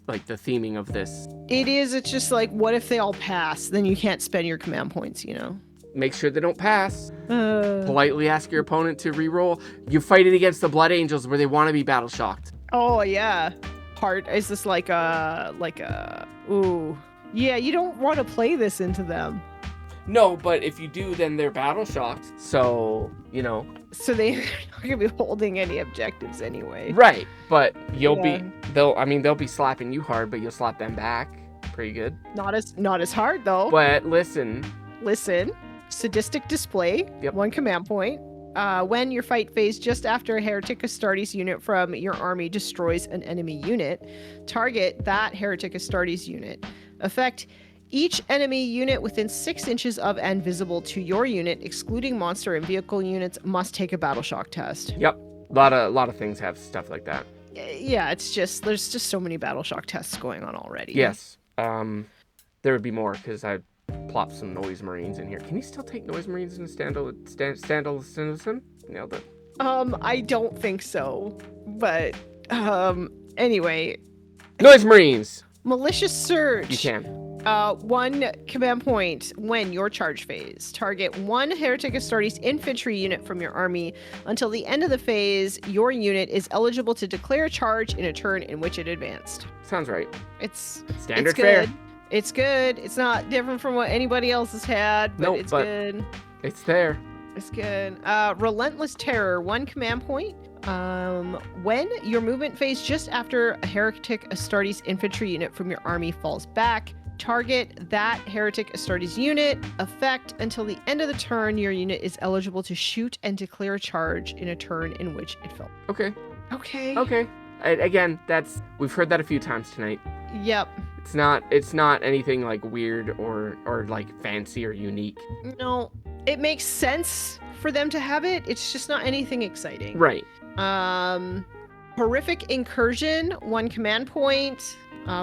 like the theming of this. It is. It's just like, what if they all pass? Then you can't spend your command points, you know? Make sure they don't pass. Politely ask your opponent to re-roll. You fight it against the Blood Angels where they want to be battle shocked. Oh, yeah. Is this like a, ooh. Yeah, you don't want to play this into them. No, but if you do, then they're battle shocked. So, you know. So they're not going to be holding any objectives anyway. Right, but they'll be slapping you hard, but you'll slap them back pretty good. Not as hard though. But listen. Sadistic display. Yep. 1 command point. When your fight phase just after a Heretic Astartes unit from your army destroys an enemy unit, target that Heretic Astartes unit. Effect: Each enemy unit within 6 inches of and visible to your unit, excluding monster and vehicle units, must take a battle shock test. Yep. A lot of things have stuff like that. Yeah, it's just there's just so many battle shock tests going on already. Yes. There would be more because I plopped some noise marines in here. Can you still take noise marines in standalone? Nailed it. I don't think so. But anyway. Noise marines. Malicious surge. You can. 1 command point when your charge phase. Target 1 Heretic Astartes infantry unit from your army. Until the end of the phase, your unit is eligible to declare a charge in a turn in which it advanced. Sounds right. It's standard good. fare. It's good. It's not different from what anybody else has had, but it's good. It's there. It's good. Relentless Terror, 1 command point. When your movement phase just after a Heretic Astartes infantry unit from your army falls back, target that Heretic Astartes unit. Effect until the end of the turn, your unit is eligible to shoot and declare a charge in a turn in which it fell. Okay. Okay. Again, we've heard that a few times tonight. Yep. It's not anything like weird or like fancy or unique. No, it makes sense for them to have it. It's just not anything exciting. Right. Horrific Incursion, 1 command point.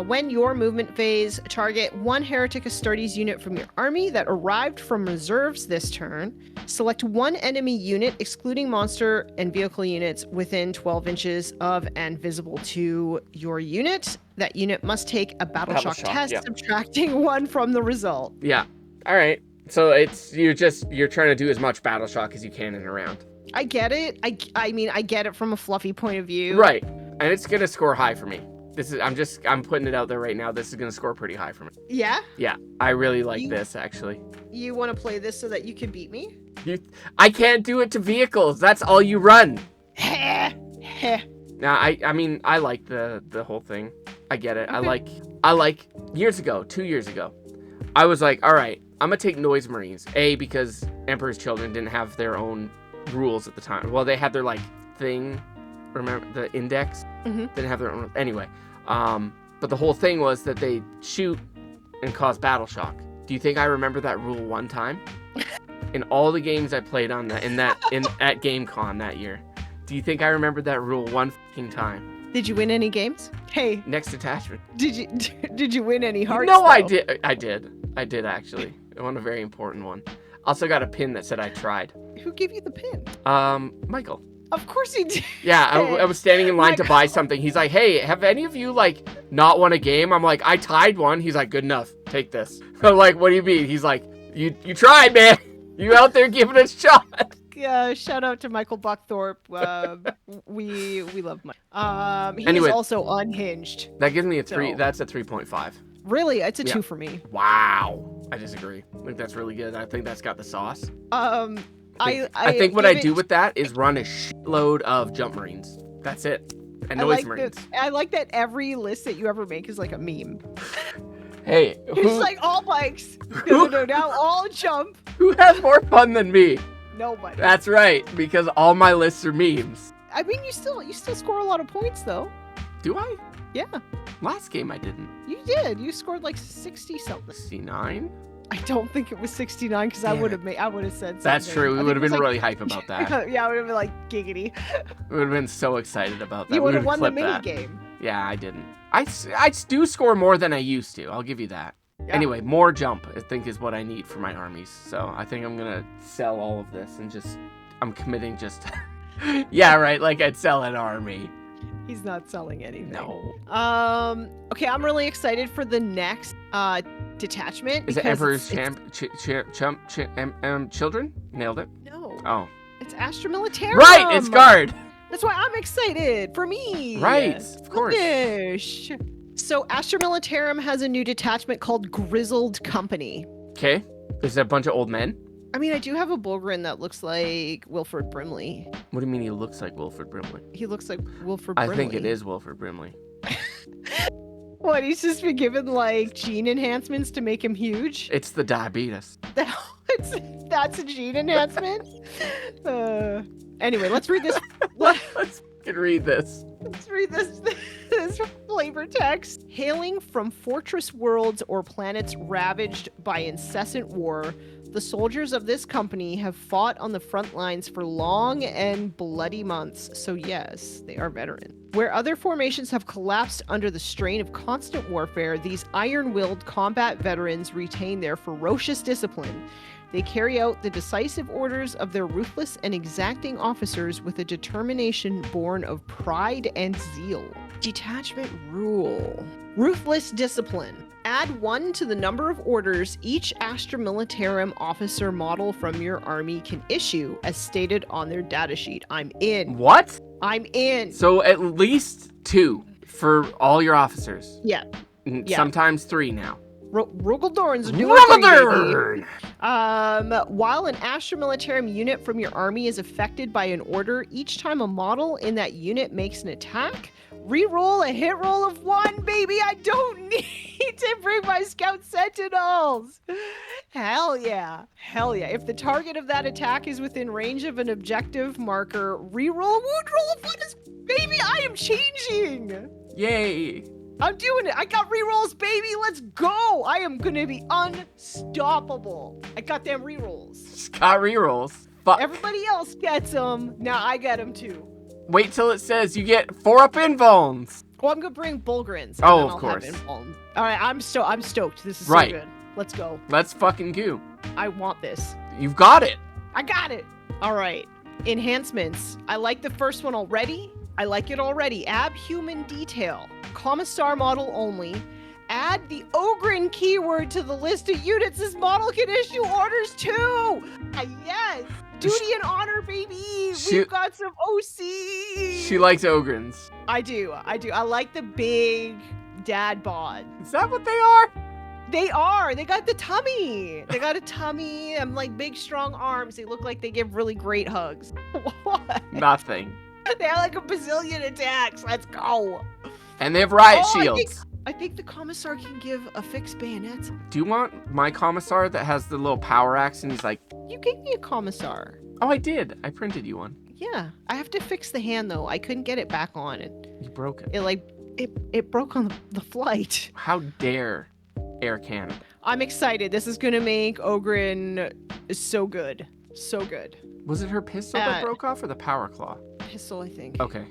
When your movement phase, target 1 Heretic Astartes unit from your army that arrived from reserves this turn. Select 1 enemy unit, excluding monster and vehicle units, within 12 inches of and visible to your unit. That unit must take a battle shock test, subtracting 1 from the result. Yeah. All right. So you're trying to do as much battle shock as you can in a round. I get it. I mean, I get it from a fluffy point of view. Right. And it's gonna score high for me. I'm putting it out there right now. This is gonna score pretty high for me. Yeah? Yeah. I really like this actually. You want to play this so that you can beat me? I can't do it to vehicles. That's all you run. Heh. Now I mean I like the whole thing. I get it. Okay. I like 2 years ago. I was like, all right, I'm gonna take noise marines. Because Emperor's Children didn't have their own rules at the time. Well, they had their like thing. Remember the index? Mm-hmm. Didn't have their own anyway. But the whole thing was that they shoot and cause battle shock. Do you think I remember that rule one time? In all the games I played on at GameCon that year, do you think I remembered that rule one fucking time? Did you win any games? Hey. Next detachment. Did you win any hearts? No, though? I did actually. I won a very important one. Also got a pin that said I tried. Who gave you the pin? Michael. Of course he did. Yeah, I was standing in line to buy something. He's like, hey, have any of you, like, not won a game? I'm like, I tied one. He's like, good enough. Take this. I'm like, what do you mean? He's like, you tried, man. You out there giving it a shot. Shout out to Michael Buckthorpe. We love Mike. He is also unhinged. That gives me a 3. So. That's a 3.5. Really? It's a 2 for me. Wow. I disagree. I think that's really good. I think that's got the sauce. I think what I do with that is run a shitload of jump marines. That's it. And noise marines. I like that every list that you ever make is like a meme. Hey, it's like all bikes. No, now all jump. Who has more fun than me? Nobody. That's right, because all my lists are memes. I mean, you still score a lot of points though. Do I? Yeah. Last game I didn't. You did. You scored like 60 something. 69? I don't think it was 69 because I would have said something. That's true. We would have been really hype about that. Yeah, I would have been like giggity. We would have been so excited about that. You would have won the mini game. Yeah, I didn't. I do score more than I used to. I'll give you that. Yeah. Anyway, more jump, I think, is what I need for my armies. So I think I'm going to sell all of this and I'm committing just... yeah, right. Like I'd sell an army. He's not selling anything. No. Okay, I'm really excited for the next detachment. Is it Emperor's Children? Nailed it. No. Oh. It's Astra Militarum. Right, it's Guard. That's why I'm excited. For me. Right, of course. Finish. So Astra Militarum has a new detachment called Grizzled Company. Okay. Is it a bunch of old men? I mean, I do have a Bulgrin that looks like Wilford Brimley. What do you mean he looks like Wilford Brimley? He looks like Wilford Brimley. I think it is Wilford Brimley. What, he's just been given, like, gene enhancements to make him huge? It's the diabetes. That's a gene enhancement? Anyway, let's read this. Let's read this. Let's read this this flavor text. Hailing from fortress worlds or planets ravaged by incessant war, the soldiers of this company have fought on the front lines for long and bloody months. So yes, they are veterans. Where other formations have collapsed under the strain of constant warfare, these iron-willed combat veterans retain their ferocious discipline. They carry out the decisive orders of their ruthless and exacting officers with a determination born of pride and zeal. Detachment rule. Ruthless discipline. Add 1 to the number of orders each Astra Militarum officer model from your army can issue, as stated on their datasheet. I'm in. What? I'm in. So at least 2 for all your officers. Yeah. Sometimes 3 now. Rogaldorns are doing it, baby. While an Astra Militarum unit from your army is affected by an order, each time a model in that unit makes an attack, re-roll a hit roll of 1, baby. I don't need to bring my Scout Sentinels. Hell yeah. Hell yeah. If the target of that attack is within range of an objective marker, re-roll a wound roll of 1. Baby, I am changing. Yay. I'm doing it. I got rerolls, baby. Let's go. I am going to be unstoppable. I got them rerolls. Just got rerolls. Fuck. Everybody else gets them. Now I get them too. Wait till it says you get 4-up invulns. Well, I'm going to bring Bulgrins. Oh, of course. All right, I'm stoked. This is right. so good. Let's go. Let's fucking go. I want this. You've got it. I got it. All right. Enhancements. I like the first one already. Abhuman detail. Commissar model only. Add the Ogren keyword to the list of units this model can issue orders to. Yes. Duty and honor, baby. We've got some OC. She likes Ogrins. I do. I like the big dad bod. Is that what they are? They are. They got the tummy. They got a tummy and like big strong arms. They look like they give really great hugs. What? Nothing. They have like a bazillion attacks. Let's go. And they have riot shields. I think the Commissar can give a fixed bayonet. Do you want my Commissar that has the little power axe and he's like... You gave me a Commissar. Oh, I did. I printed you one. Yeah. I have to fix the hand though. I couldn't get it back on. You broke it. It broke on the flight. How dare Air Canada. I'm excited. This is going to make Ogren so good. So good. Was it her pistol that broke off or the power claw? Pistol, I think. Okay.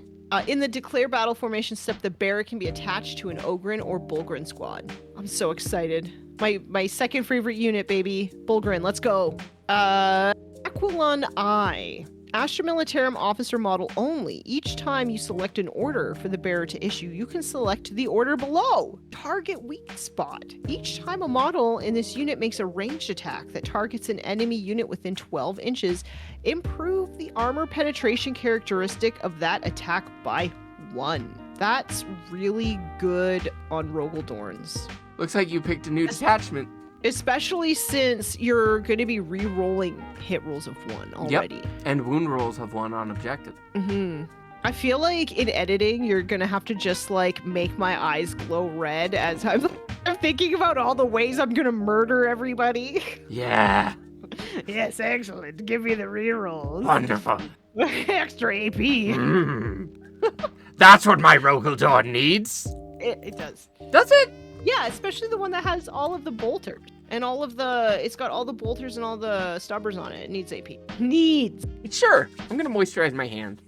In the declare battle formation step, the bearer can be attached to an Ogren or Bulgrin squad. I'm so excited. My second favorite unit, baby. Bulgrin, let's go. Aquilon I. Astra Militarum officer model only. Each time you select an order for the bearer to issue, you can select the order below. Target weak spot. Each time a model in this unit makes a ranged attack that targets an enemy unit within 12 inches, improve the armor penetration characteristic of that attack by 1. That's really good on Rogaldorns. Looks like you picked a new detachment. Especially since you're going to be re-rolling hit rolls of 1 already. Yep. And wound rolls of 1 on objective. Mm-hmm. I feel like in editing, you're going to have to just like make my eyes glow red as I'm thinking about all the ways I'm going to murder everybody. Yeah. Yes, excellent. Give me the re-rolls. Wonderful. Extra AP. That's what my Rogaldorn needs. It does. Does it? Yeah, especially the one that has all of the bolters. And it's got all the bolters and all the stubbers on it. It needs AP. Needs. Sure. I'm going to moisturize my hand.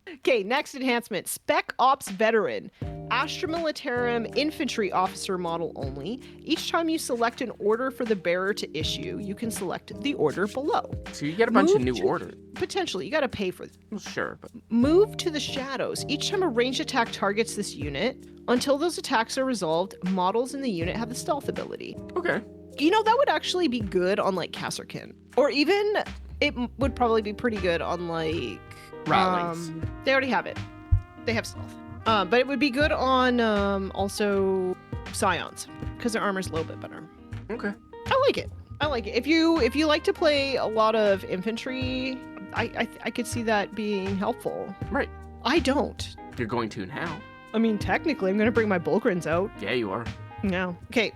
Okay, next enhancement. Spec Ops Veteran. Astra Militarum infantry officer model only. Each time you select an order for the bearer to issue, you can select the order below. So you get a bunch of new orders. Potentially. You got to pay for them. Well, sure, but... Move to the shadows. Each time a ranged attack targets this unit, until those attacks are resolved, models in the unit have the stealth ability. Okay. You know, that would actually be good on, like, Kasserkin. Or even, it would probably be pretty good on, like... Ratlings. They already have it. They have stealth. But it would be good on, also, Scions. Because their armor's a little bit better. Okay. I like it. If you like to play a lot of infantry, I could see that being helpful. Right. I don't. You're going to now. I mean, technically, I'm going to bring my Bulgrins out. Yeah, you are. No. Okay.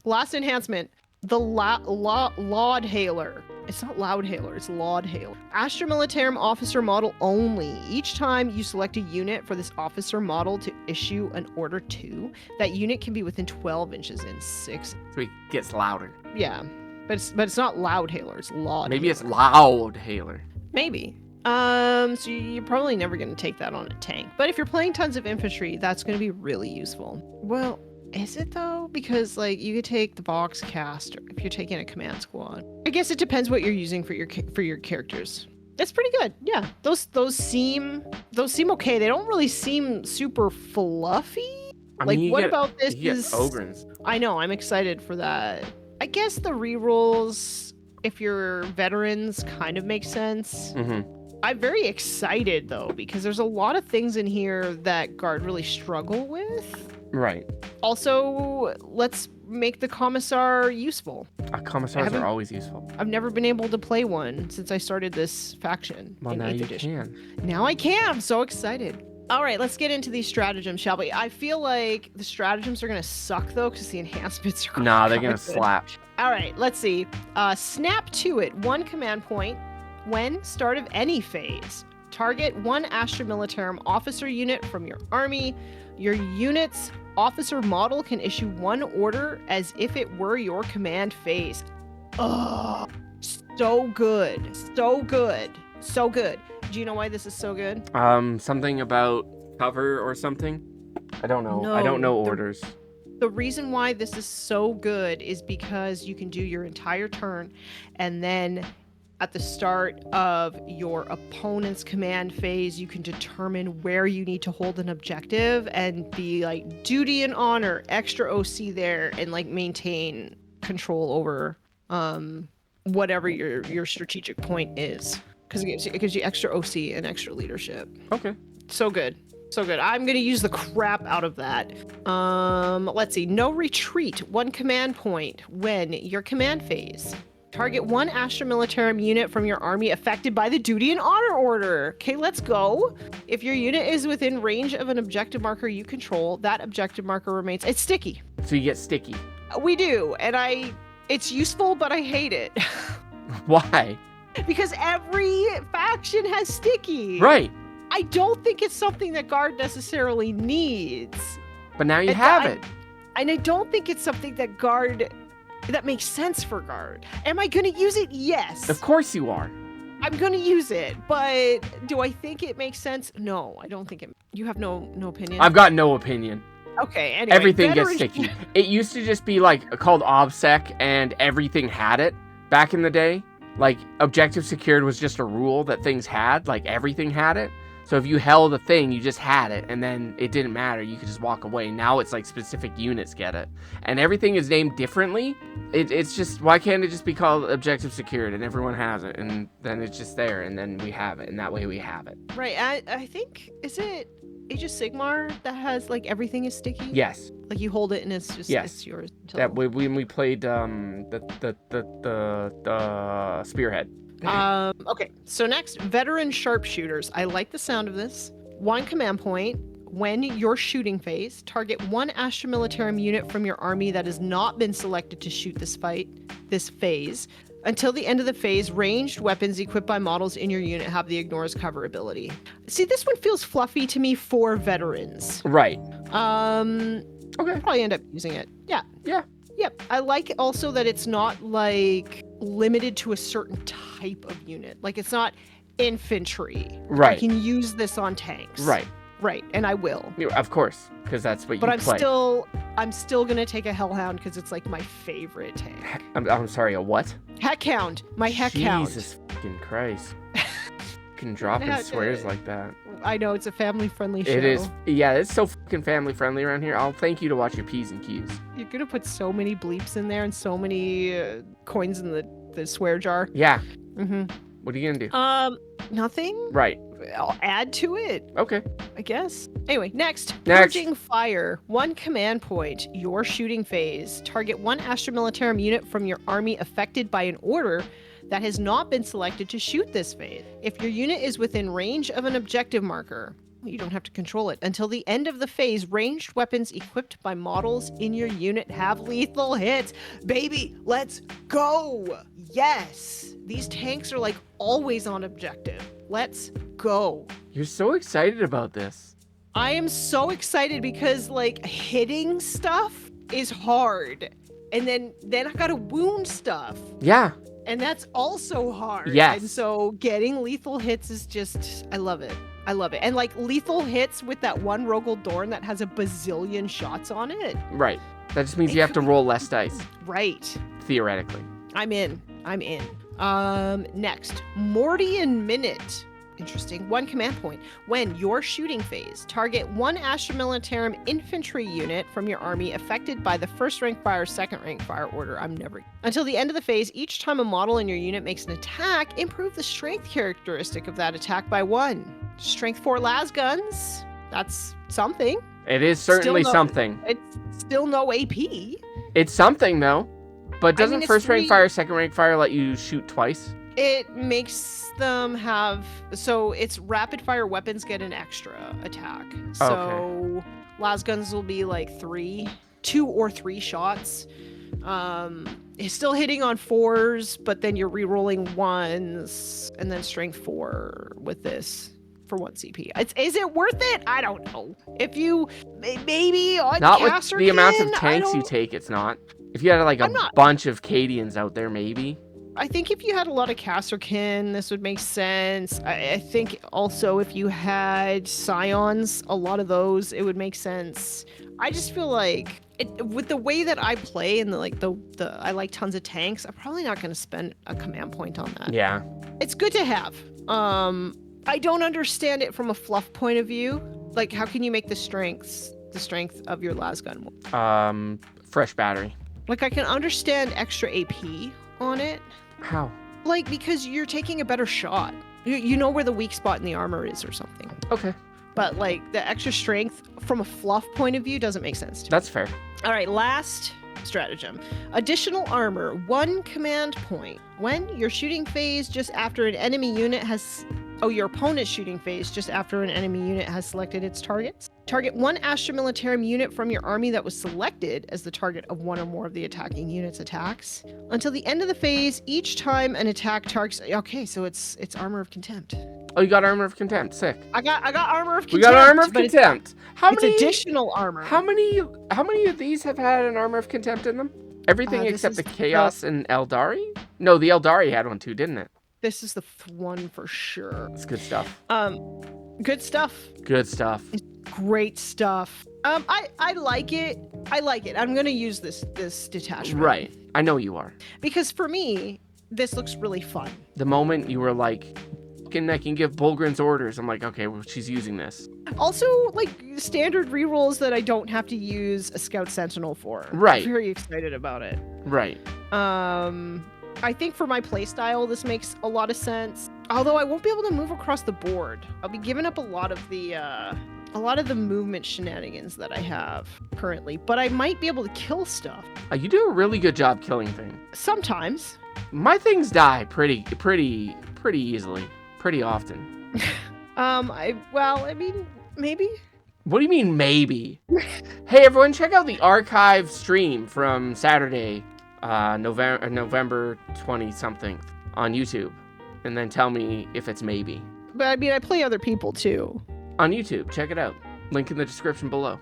Last enhancement. The Laud Hailer. It's not Loudhailer, it's Laudhailer. Astra Militarum officer model only. Each time you select a unit for this officer model to issue an order to, that unit can be within 12 inches in 6. So it gets louder. Yeah, but it's not Loudhailer, it's Laudhailer. Maybe it's Loudhailer. Maybe. So you're probably never going to take that on a tank. But if you're playing tons of infantry, that's going to be really useful. Well, is it though? Because like you could take the box caster if you're taking a command squad. I guess it depends what you're using for your characters. It's pretty good. Yeah. Those seem okay. They don't really seem super fluffy. I like mean, what about this? You get Ogrins. I know. I'm excited for that. I guess the rerolls, if you're veterans, kind of make sense. Mm-hmm. I'm very excited though because there's a lot of things in here that Guard really struggle with. Right. Also, let's make the commissar useful. Commissars are always useful. I've never been able to play one since I started this faction. Well, in now 8th you edition. can. Now I can. I'm so excited. All right, let's get into these stratagems, shall we? I feel like the stratagems are going to suck though because the enhancements are Nah, they're going to slap. All right, let's see. Snap to it. 1 command point. When start of any phase. Target 1 Astra Militarum officer unit from your army. Your unit's officer model can issue 1 order as if it were your command phase. Oh, so good. So good. So good. Do you know why this is so good? Something about cover or something? I don't know. No, I don't know orders. The reason why this is so good is because you can do your entire turn and then at the start of your opponent's command phase, you can determine where you need to hold an objective and be like duty and honor, extra OC there, and like maintain control over whatever your strategic point is. Because it gives you extra OC and extra leadership. Okay. So good. So good. I'm going to use the crap out of that. Let's see. No retreat. 1 command point when your command phase. Target 1 Astra Militarum unit from your army affected by the duty and honor order. Okay, let's go. If your unit is within range of an objective marker you control, that objective marker remains. It's sticky. So you get sticky. We do. And it's useful, but I hate it. Why? Because every faction has sticky. Right. I don't think it's something that Guard necessarily needs. But now you have it. And I don't think it's something that makes sense for Guard. Am I going to use it? Yes. Of course you are. I'm going to use it, but do I think it makes sense? No, I don't think it. You have no opinion? I've got no opinion. Okay, anyway. Everything gets sticky. It used to just be like called OBSEC and everything had it back in the day. Like objective secured was just a rule that things had, like everything had it. So if you held a thing, you just had it, and then it didn't matter. You could just walk away. Now it's like specific units get it. And everything is named differently. It's just, why can't it just be called objective secured and everyone has it? And then it's just there, and then we have it, and that way we have it. Right, I think, is it Age of Sigmar that has, like, everything is sticky? Yes. Like, you hold it and it's just, it's yours. That when we played the Spearhead. Okay, so next, veteran sharpshooters. I like the sound of this. 1 command point. When your shooting phase, target 1 Astra Militarum unit from your army that has not been selected to shoot this phase. Until the end of the phase, ranged weapons equipped by models in your unit have the ignores cover ability. See, this one feels fluffy to me for veterans. Right. Okay. I'll probably end up using it. Yeah. Yeah. Yep. I like also that it's not like limited to a certain type of unit. Like it's not infantry. Right. I can use this on tanks. Right. Right. And I will. Of course, because that's what you play. But I'm still gonna take a Hellhound because it's like my favorite tank. I'm sorry, a what? Heckhound. My Heckhound. Jesus fucking Christ. Fucking dropping swears like that. I know, it's a family-friendly show. It is. Yeah, it's so fucking family-friendly around here. I'll thank you to watch your P's and Q's. You're gonna put so many bleeps in there and so many coins in the swear jar. Yeah. Mm-hmm. What are you gonna do? Nothing. Right. I'll add to it. Okay. I guess. Anyway, next. Purging Fire. 1 command point. Your shooting phase. Target 1 Astra Militarum unit from your army affected by an order that has not been selected to shoot this phase. If your unit is within range of an objective marker, You don't have to control it. Until the end of the phase, ranged weapons equipped by models in your unit have lethal hits. Baby, let's go! Yes! These tanks are like always on objective. Let's go. You're so excited about this. I am so excited because like hitting stuff is hard. And then I gotta wound stuff. Yeah. And that's also hard. Yes. And so getting lethal hits is just, I love it. I love it. And like lethal hits with that one Rogel Dorn that has a bazillion shots on it. Right. That just means you have to roll less dice. Right. Theoretically. I'm in. Next, Mordian Minute. Interesting. 1 command point. When your shooting phase, target 1 Astra Militarum infantry unit from your army affected by the first rank fire, second rank fire order. Until the end of the phase, each time a model in your unit makes an attack, improve the strength characteristic of that attack by 1. Strength 4 las guns. That's something. It is certainly something. It's still no AP. It's something though. But doesn't first rank 3... fire, second rank fire let you shoot twice? It makes them have, so it's rapid fire weapons get an extra attack. So las guns will be like 2 or 3 shots. It's still hitting on 4s, but then you're re-rolling 1s, and then strength 4 with this for 1 CP. Is it worth it? I don't know. If you maybe on not Casterkin, with the amount of tanks you take, it's not. If you had like a bunch of Cadians out there, maybe. I think if you had a lot of Casterkin, this would make sense. I think also if you had Scions, a lot of those, it would make sense. I just feel like with the way that I play and I like tons of tanks, I'm probably not going to spend a command point on that. Yeah. It's good to have. I don't understand it from a fluff point of view. Like, how can you make the strength of your lasgun more? Fresh battery. Like, I can understand extra AP on it. How? Like, because you're taking a better shot. You know where the weak spot in the armor is or something. Okay. But, like, the extra strength from a fluff point of view doesn't make sense to me. That's fair. All right, last stratagem. Additional armor, 1 command point. When your shooting phase just after an enemy unit has... Oh, your opponent's shooting phase just after an enemy unit has selected its targets. Target 1 Astra Militarum unit from your army that was selected as the target of 1 or more of the attacking unit's attacks. Until the end of the phase, each time an attack targets... Okay, so it's Armor of Contempt. Oh, you got Armor of Contempt. Sick. I got Armor of Contempt. We got Armor of Contempt. It's additional armor. How many of these have had an Armor of Contempt in them? Everything except the Chaos and Eldari? No, the Eldari had one too, didn't it? This is the one for sure. It's good stuff. Good stuff. Good stuff. It's great stuff. I like it. I'm gonna use this detachment. Right. I know you are. Because for me, this looks really fun. The moment you were like, I can give Bulgrin's orders, I'm like, okay, well, she's using this. Also, like, standard rerolls that I don't have to use a Scout Sentinel for. Right. I'm very excited about it. Right. I think for my playstyle, this makes a lot of sense. Although I won't be able to move across the board. I'll be giving up a lot of the movement shenanigans that I have currently. But I might be able to kill stuff. You do a really good job killing things. Sometimes. My things die pretty easily, pretty often. I mean, maybe. What do you mean, maybe? Hey, everyone, check out the archive stream from Saturday, November 20-something on YouTube, and then tell me if it's maybe. But I mean, I play other people too. On YouTube, check it out. Link in the description below.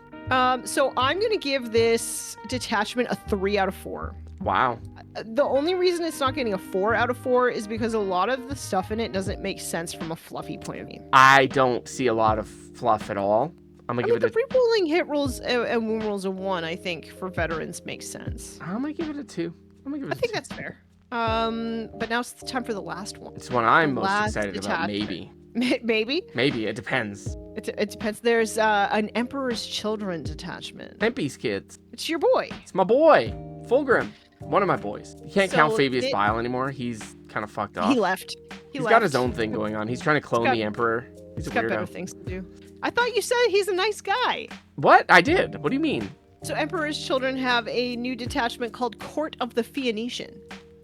So I'm gonna give this detachment a 3 out of 4. Wow. The only reason it's not getting a 4 out of 4 is because a lot of the stuff in it doesn't make sense from a fluffy point of view. I don't see a lot of fluff at all. I'm gonna give it a... re-rolling hit rolls and wound rolls of 1, I think, for veterans makes sense. I'm gonna give it a 2. I think that's fair. But now it's time for the last one. It's one I'm most excited about, maybe. Maybe? Maybe, it depends. It depends. There's an Emperor's Children detachment. Empy's kids. It's your boy. It's my boy, Fulgrim. One of my boys. You can't count Fabius Bile anymore. He's kind of fucked off. He left. He's got his own thing going on. He's trying to clone the Emperor. He's a got weirdo. Better things to do. I thought you said he's a nice guy. What? I did. What do you mean? So Emperor's Children have a new detachment called Court of the Phoenician.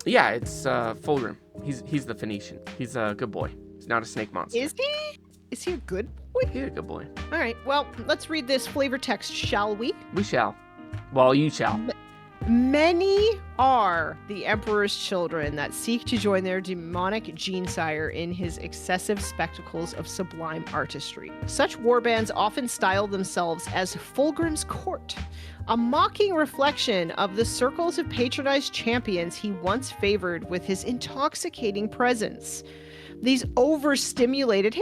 Yeah, it's Fulgrim. He's the Phoenician. He's a good boy. He's not a snake monster. Is he? Is he a good He's a good boy. All right, well, let's read this flavor text, shall we? We shall. Well, you shall. Many are the Emperor's children that seek to join their demonic gene-sire in his excessive spectacles of sublime artistry. Such warbands often style themselves as Fulgrim's Court, a mocking reflection of the circles of patronized champions he once favored with his intoxicating presence. These overstimulated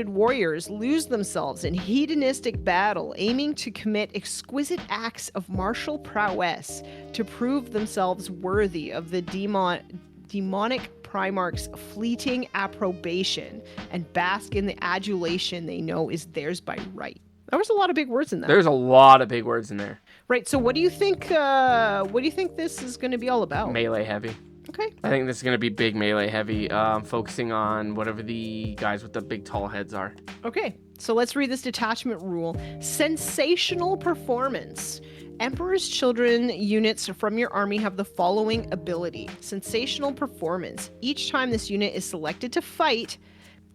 warriors lose themselves in hedonistic battle, aiming to commit exquisite acts of martial prowess to prove themselves worthy of the demonic Primarch's fleeting approbation and bask in the adulation they know is theirs by right. There was a lot of big words in that. There's a lot of big words in there. Right. So what do you think? What do you think this is going to be all about? Melee heavy. Okay. I think this is going to be big melee heavy, focusing on whatever the guys with the big tall heads are. Okay, so let's read this detachment rule. Sensational performance. Emperor's Children units from your army have the following ability. Sensational performance. Each time this unit is selected to fight,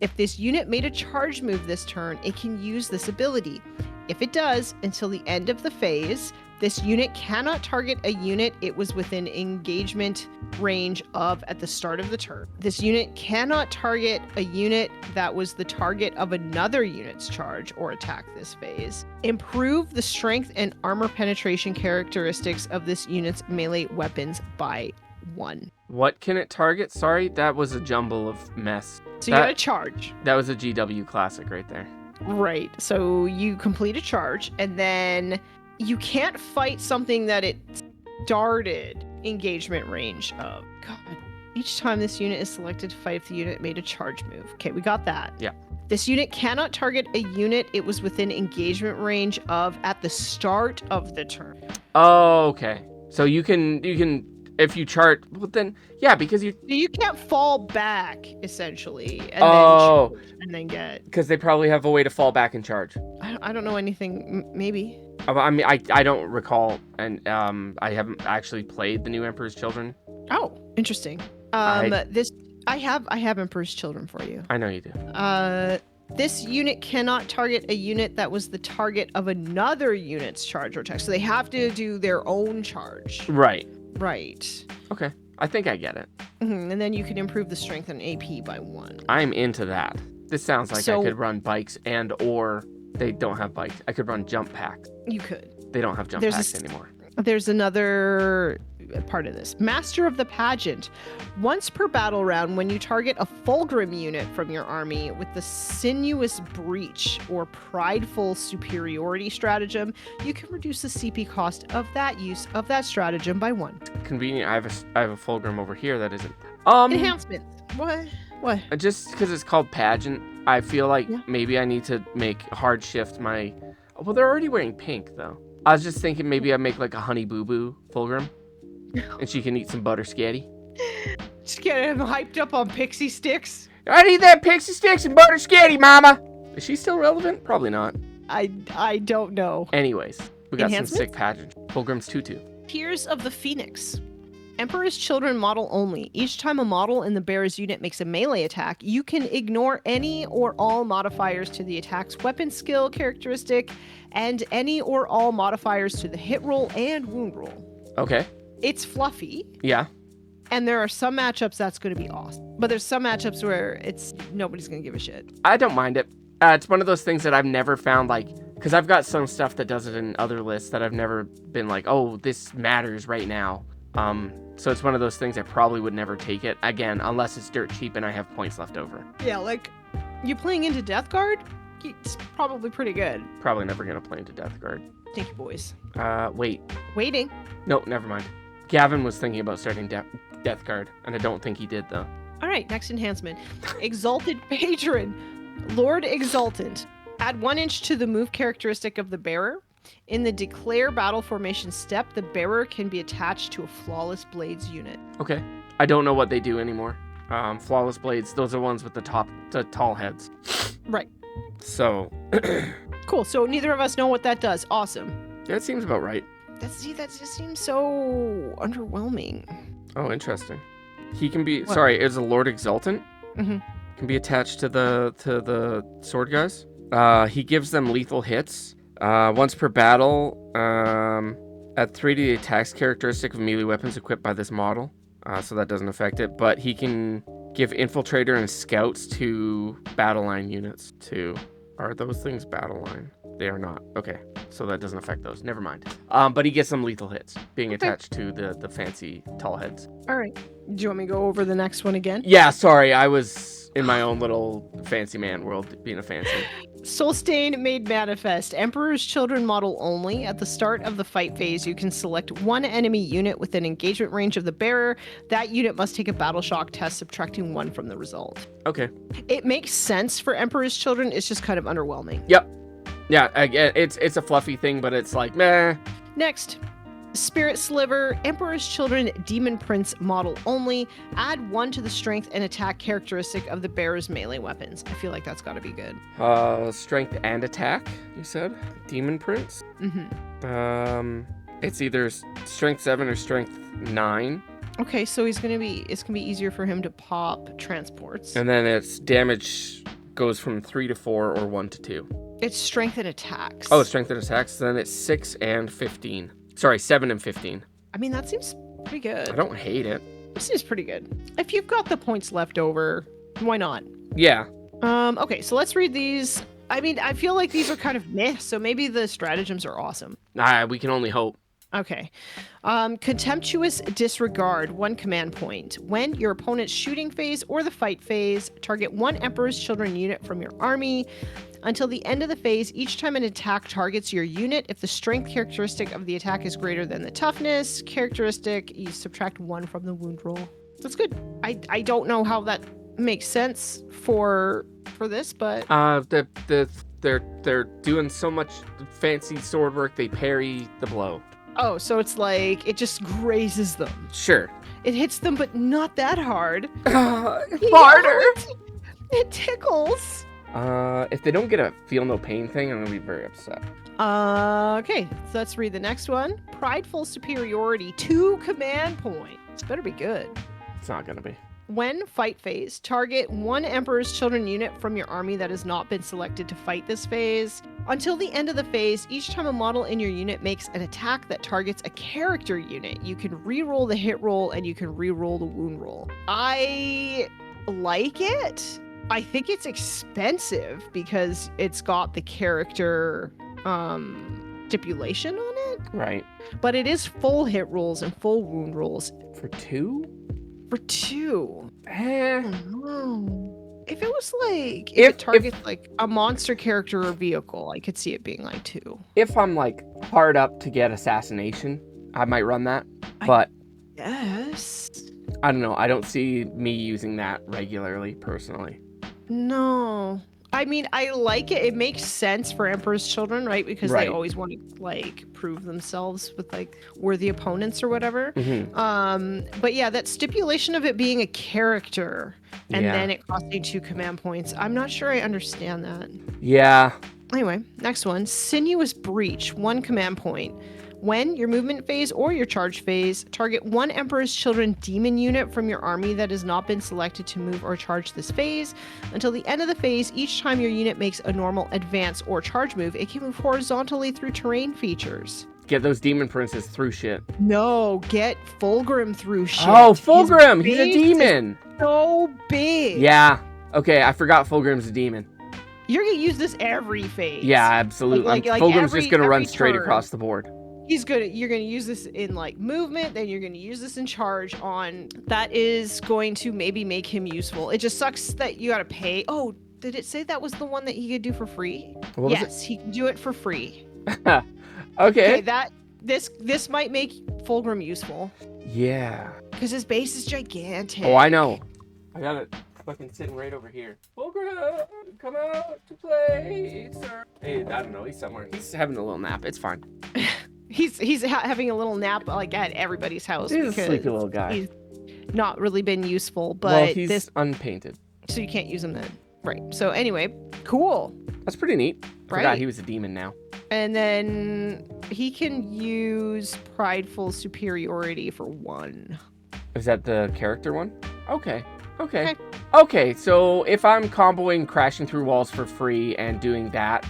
if this unit made a charge move this turn, it can use this ability. If it does, until the end of the phase, this unit cannot target a unit it was within engagement range of at the start of the turn. This unit cannot target a unit that was the target of another unit's charge or attack this phase. Improve the strength and armor penetration characteristics of this unit's melee weapons by 1. What can it target? Sorry, that was a jumble of mess. So you got a charge. That was a GW classic right there. Right. So you complete a charge, and then you can't fight something that it started engagement range of. God. Each time this unit is selected to fight if the unit made a charge move. Okay, we got that. Yeah. This unit cannot target a unit it was within engagement range of at the start of the turn. Oh, okay. So you can if you chart, well then, yeah, because you can't fall back essentially and then get, because they probably have a way to fall back and charge. I don't know anything. Maybe. I mean, I don't recall, and I haven't actually played the new Emperor's Children. Oh, interesting. I have Emperor's Children for you. I know you do. This unit cannot target a unit that was the target of another unit's charge or attack. So they have to do their own charge. Right. Okay. I think I get it. Mm-hmm. And then you can improve the strength and AP by 1. I'm into that. This sounds like I could run bikes or they don't have bikes. I could run jump packs. You could. They don't have jump packs anymore. There's another part of this. Master of the Pageant. Once per battle round, when you target a Fulgrim unit from your army with the Sinuous Breach or Prideful Superiority stratagem, you can reduce the CP cost of that use of that stratagem by 1. Convenient. I have a Fulgrim over here that isn't. Enhancements. What? Just because it's called Pageant, I feel like maybe I need to make hard shift my. Well, they're already wearing pink though. I was just thinking maybe I make like a Honey Boo Boo Fulgrim, and she can eat some butter scatty. Just get him hyped up on pixie sticks. I need that pixie sticks and butter scatty, mama. Is she still relevant? Probably not. I don't know. Anyways, we got some sick pageant. Fulgrim's Tutu. Tears of the Phoenix. Emperor's Children model only. Each time a model in the bearer's unit makes a melee attack, you can ignore any or all modifiers to the attack's weapon skill characteristic and any or all modifiers to the hit roll and wound roll. Okay. It's fluffy. Yeah. And there are some matchups that's going to be awesome. But there's some matchups where nobody's going to give a shit. I don't mind it. It's one of those things that I've never found because I've got some stuff that does it in other lists that I've never been like, oh, this matters right now. So it's one of those things I probably would never take it again unless it's dirt cheap and I have points left over. Yeah, like you playing into Death Guard, it's probably pretty good. Probably never gonna play into Death Guard. Thank you, boys. Waiting. No, never mind. Gavin was thinking about starting Death Guard, and I don't think he did though. All right, next enhancement. Exalted Patron. Lord Exultant. Add 1 inch to the move characteristic of the bearer. In the declare battle formation step, the bearer can be attached to a Flawless Blades unit. Okay. I don't know what they do anymore. Flawless Blades, those are ones with the tall heads. Right. So. Cool. So neither of us know what that does. Awesome. Yeah, it seems about right. That just seems so underwhelming. Oh, interesting. He can be. What? Sorry, is a Lord Exultant? Mm-hmm. can be attached to the sword guys. He gives them lethal hits. Once per battle. Add 3 to the attacks characteristic of melee weapons equipped by this model. So that doesn't affect it. But he can give infiltrator and scouts to battle line units too. Are those things battle line? They are not. Okay. So that doesn't affect those. Never mind. But he gets some lethal hits being attached to the fancy tall heads. All right. Do you want me to go over the next one again? Yeah, sorry. I was in my own little fancy man world being a fancy. Soulstain made manifest. Emperor's Children model only. At the start of the fight phase, you can select one enemy unit within engagement range of the bearer. That unit must take a battle shock test, subtracting 1 from the result. Okay. It makes sense for Emperor's Children. It's just kind of underwhelming. Yep. Yeah, it's a fluffy thing, but it's like, meh. Next. Spirit Sliver, Emperor's Children Demon Prince model only. Add 1 to the strength and attack characteristic of the bearer's melee weapons. I feel like that's got to be good. Strength and attack, you said? Demon Prince? Mm-hmm. It's either strength 7 or strength 9. Okay, so it's gonna be easier for him to pop transports. And then its damage goes from 3 to 4 or 1 to 2. It's strength and attacks. Oh, strength and attacks. Then it's 6 and 15. Sorry, 7 and 15. I mean, that seems pretty good. I don't hate it. It seems pretty good. If you've got the points left over, why not? Yeah. Okay, so let's read these. I mean, I feel like these are kind of meh, so maybe the stratagems are awesome. We can only hope. Okay. Contemptuous Disregard, 1 command point. When your opponent's shooting phase or the fight phase, target 1 Emperor's Children unit from your army. Until the end of the phase, each time an attack targets your unit, if the strength characteristic of the attack is greater than the toughness characteristic, you subtract 1 from the wound roll. That's good. I don't know how that makes sense for this, but they're doing so much fancy sword work, they parry the blow. oh, so it's like it just grazes them. Sure. It hits them, but not that hard. Harder. It tickles. If they don't get a feel no pain thing, I'm gonna be very upset. Okay, so let's read the next one. Prideful Superiority, 2 command points. This better be good. It's not gonna be. When fight phase, target 1 Emperor's Children unit from your army that has not been selected to fight this phase. Until the end of the phase, each time a model in your unit makes an attack that targets a character unit, you can re-roll the hit roll and you can re-roll the wound roll. I like it. I think it's expensive because it's got the character stipulation on it. Right. But it is full hit rolls and full wound rolls. For 2? For 2. Eh. Oh. If it was like if it targets like a monster character or vehicle, I could see it being like 2. If I'm like hard up to get assassination, I might run that. But yes. I don't know. I don't see me using that regularly, personally. No. I mean, I like it. It makes sense for Emperor's Children, right? Because they always want to like prove themselves with like worthy opponents or whatever. Mm-hmm. But yeah, that stipulation of it being a character and then it costing 2 command points. I'm not sure I understand that. Yeah. Anyway, next one. Sinuous Breach, 1 command point. When your movement phase or your charge phase, target 1 Emperor's Children demon unit from your army that has not been selected to move or charge this phase. Until the end of the phase, each time your unit makes a normal advance or charge move, it can move horizontally through terrain features. Get those demon princes through shit. No, get Fulgrim through shit. Oh, Fulgrim! He's a demon! So big! Yeah. Okay, I forgot Fulgrim's a demon. You're gonna use this every phase. Yeah, absolutely. Fulgrim's just gonna run straight across the board. You're gonna use this in like movement, then you're gonna use this in charge on. That is going to maybe make him useful. It just sucks that you gotta pay. Oh, did it say that was the one that he could do for free? Yes, he can do it for free. Okay. This might make Fulgrim useful. Yeah. Because his base is gigantic. Oh, I know. I got it fucking sitting right over here. Fulgrim, come out to play, sir. Hey, I don't know. He's somewhere. He's having a little nap. It's fine. He's having a little nap like at everybody's house. He's a sleepy little guy. He's not really been useful, but well, he's unpainted. So you can't use him then. Right. So anyway, cool. That's pretty neat. Right. Forgot he was a demon now. And then he can use Prideful Superiority for 1. Is that the character one? Okay. Okay, so if I'm comboing crashing through walls for free and doing that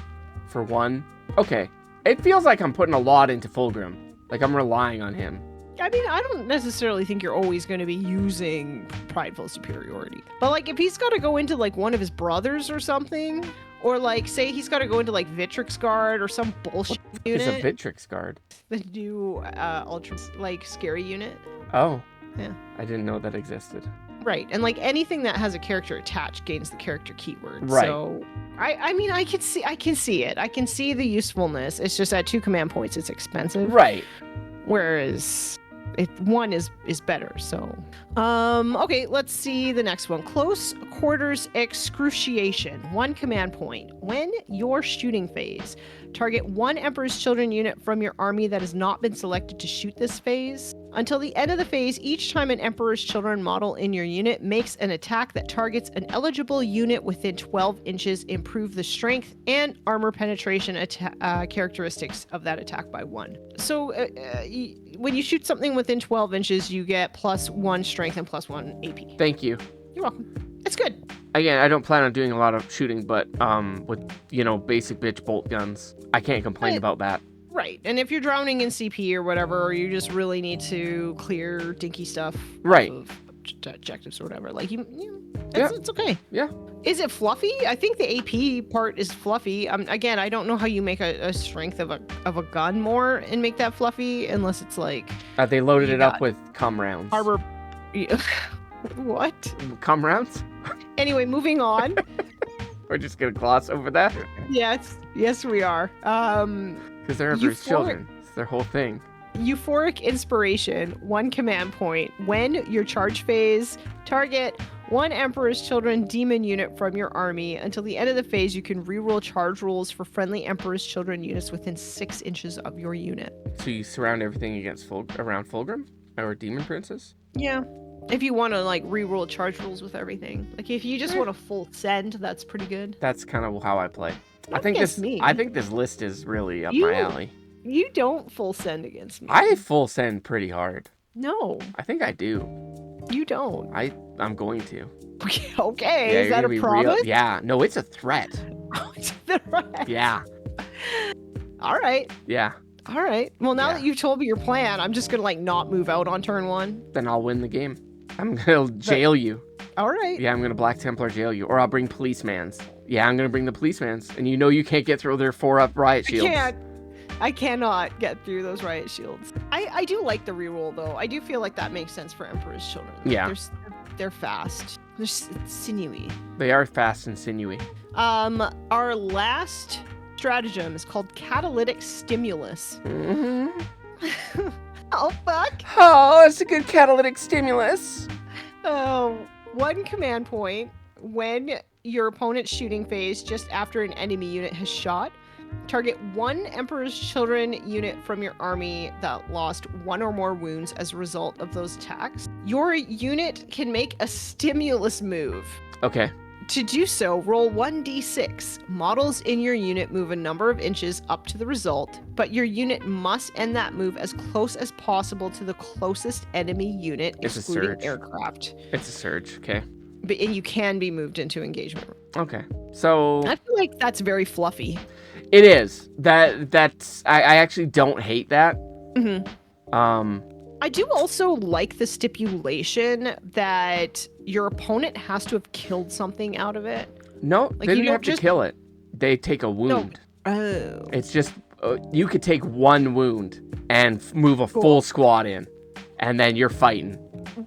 for one, okay. It feels like I'm putting a lot into Fulgrim. Like I'm relying on him. I mean, I don't necessarily think you're always going to be using prideful superiority. But like if he's got to go into like one of his brothers or something, or like say he's got to go into like Vitrix Guard or some bullshit unit. It's a Vitrix Guard. The new ultra like scary unit. Oh. Yeah. I didn't know that existed. Right. And like anything that has a character attached gains the character keyword. Right. So I mean I can see it. I can see the usefulness. It's just at 2 command points it's expensive. Right. Whereas one is better. So okay, let's see the next one. Close quarters excruciation. 1 command point. When your shooting phase, target 1 Emperor's Children unit from your army that has not been selected to shoot this phase. Until the end of the phase, each time an Emperor's Children model in your unit makes an attack that targets an eligible unit within 12 inches, improve the strength and armor penetration characteristics of that attack by 1. So when you shoot something within 12 inches, you get +1 strength and +1 AP. Thank you. You're welcome. It's good. Again, I don't plan on doing a lot of shooting, but with, basic bitch bolt guns, I can't complain about that. Right. And if you're drowning in CP or whatever, or you just really need to clear dinky stuff right. off of objectives or whatever, like it's okay. Yeah. Is it fluffy? I think the AP part is fluffy. Again, I don't know how you make a strength of a gun more and make that fluffy unless it's like they loaded it up with cum rounds. Arbor. What? Cum rounds? Anyway, moving on. We're just gonna gloss over that. Yes, we are. Because they're Emperor's Children. It's their whole thing. Euphoric Inspiration, 1 command point. When your charge phase, target 1 Emperor's Children demon unit from your army. Until the end of the phase, you can reroll charge rolls for friendly Emperor's Children units within 6 inches of your unit. So you surround everything against around Fulgrim? Or Demon Princess? Yeah. If you want to like reroll charge rolls with everything. Like if you just want a full send, that's pretty good. That's kind of how I play. I think this list is really up my alley. You don't full send against me. I full send pretty hard. No. I think I do. You don't. I'm going to. Okay. Yeah, is that a promise? Yeah. No, it's a threat. Oh, it's a threat. Yeah. All right. Yeah. All right. Well, now that you've told me your plan, I'm just gonna like not move out on turn 1. Then I'll win the game. I'm gonna jail you. All right. Yeah, I'm gonna Black Templar jail you, or I'll bring Policemans. Yeah, I'm gonna bring the Policemans, and you can't get through their 4-up riot shields. I cannot get through those riot shields. I do like the reroll though. I do feel like that makes sense for Emperor's Children. Yeah. They're fast. They're sinewy. They are fast and sinewy. Our last stratagem is called Catalytic Stimulus. Mm-hmm. Oh, fuck. Oh, it's a good catalytic stimulus. 1 command point. When your opponent's shooting phase just after an enemy unit has shot, target 1 Emperor's Children unit from your army that lost 1 or more wounds as a result of those attacks. Your unit can make a stimulus move. Okay. To do so, roll 1d6. Models in your unit move a number of inches up to the result, but your unit must end that move as close as possible to the closest enemy unit, excluding aircraft. It's a surge, okay. And you can be moved into engagement. Okay, so I feel like that's very fluffy. It is. That's I actually don't hate that. Mm-hmm. I do also like the stipulation that your opponent has to have killed something out of it. No, like they don't have to kill it. They take a wound. No. Oh. It's just you could take 1 wound and move a full squad in, and then you're fighting.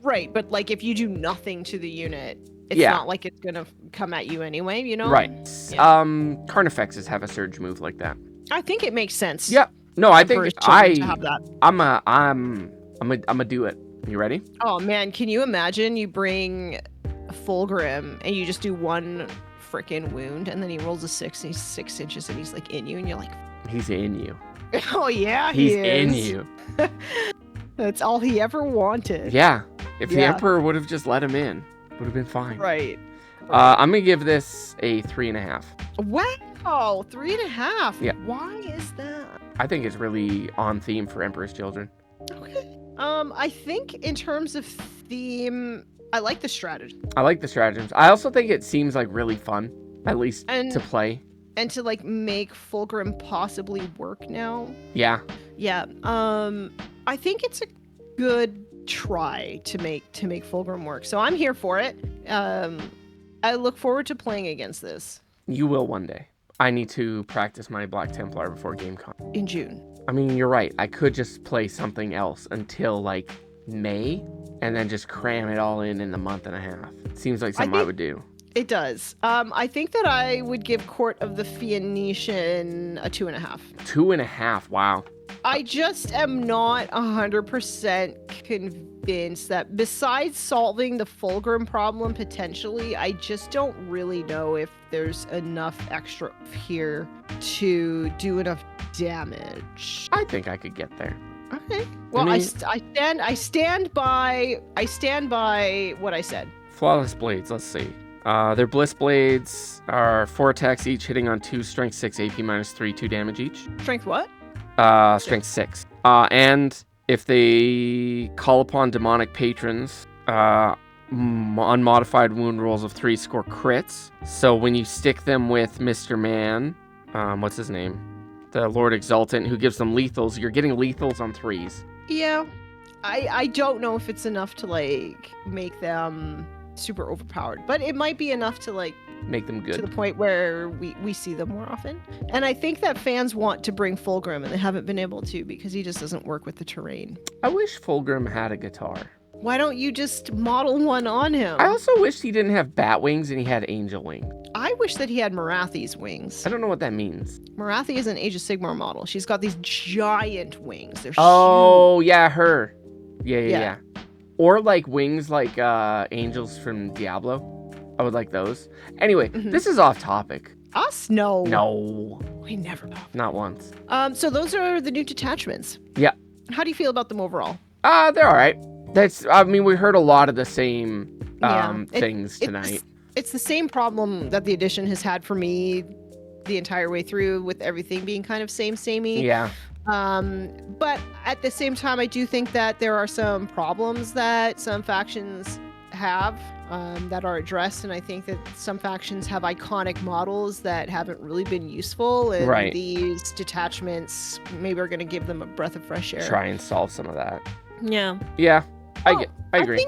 Right, but like if you do nothing to the unit, it's not like it's gonna come at you anyway, you know? Right. Yeah. Carnifexes have a surge move like that. I think it makes sense. Yeah. No, I think to have that. I'm gonna do it. You ready? Oh man, can you imagine you bring Fulgrim and you just do 1 freaking wound and then he rolls a 6 and he's 6 inches and he's like in you and you're like, he's in you. Oh yeah, he's in you. That's all he ever wanted. Yeah. If the Emperor would have just let him in, would have been fine. Right. I'm gonna give this a 3.5. Wow, 3.5. Yeah. Why is that? I think it's really on theme for Emperor's Children. Okay. I think in terms of theme, I like the strategy. I like the stratagems. I also think it seems like really fun, at least to play. And to like make Fulgrim possibly work now. Yeah. Yeah. I think it's a good try to make Fulgrim work. So I'm here for it. I look forward to playing against this. You will one day. I need to practice my Black Templar before GameCon. In June. I mean, you're right. I could just play something else until like May and then just cram it all in a month and a half. Seems like something I would do. It does. I think that I would give Court of the Phoenician a 2.5. 2.5. Wow. I just am not 100% convinced that besides solving the Fulgrim problem potentially, I just don't really know if there's enough extra here to do enough damage. I think I could get there. Okay. Well, I stand by what I said. Flawless Blades, let's see. Their Bliss Blades are 4 attacks each, hitting on 2, strength 6, AP -3, 2 damage each. Strength what? Strength 6. And if they call upon demonic patrons, unmodified wound rolls of 3 score crits. So when you stick them with Mr. Man, what's his name? The Lord Exultant, who gives them lethals, you're getting lethals on 3s. Yeah. I don't know if it's enough to like make them super overpowered, but it might be enough to like make them good to the point where we see them more often. And I think that fans want to bring Fulgrim and they haven't been able to because he just doesn't work with the terrain. I wish Fulgrim had a guitar. Why don't you just model one on him? I also wish he didn't have bat wings and he had angel wings. I wish that he had Marathi's wings. I don't know what that means. Marathi is an Age of Sigmar model. She's got these giant wings. They're huge. Yeah, her. Yeah. Or like wings like angels from Diablo. I would like those. Anyway, This is off topic. Us? No. No. We never know. Not once. So those are the new detachments. Yeah. How do you feel about them overall? They're all right. We heard a lot of the same things tonight. It's the same problem that the edition has had for me the entire way through, with everything being kind of samey. Yeah. But at the same time, I do think that there are some problems that some factions have that are addressed, and I think that some factions have iconic models that haven't really been useful, and these detachments maybe are going to give them a breath of fresh air. Try and solve some of that. Yeah. Yeah. I agree.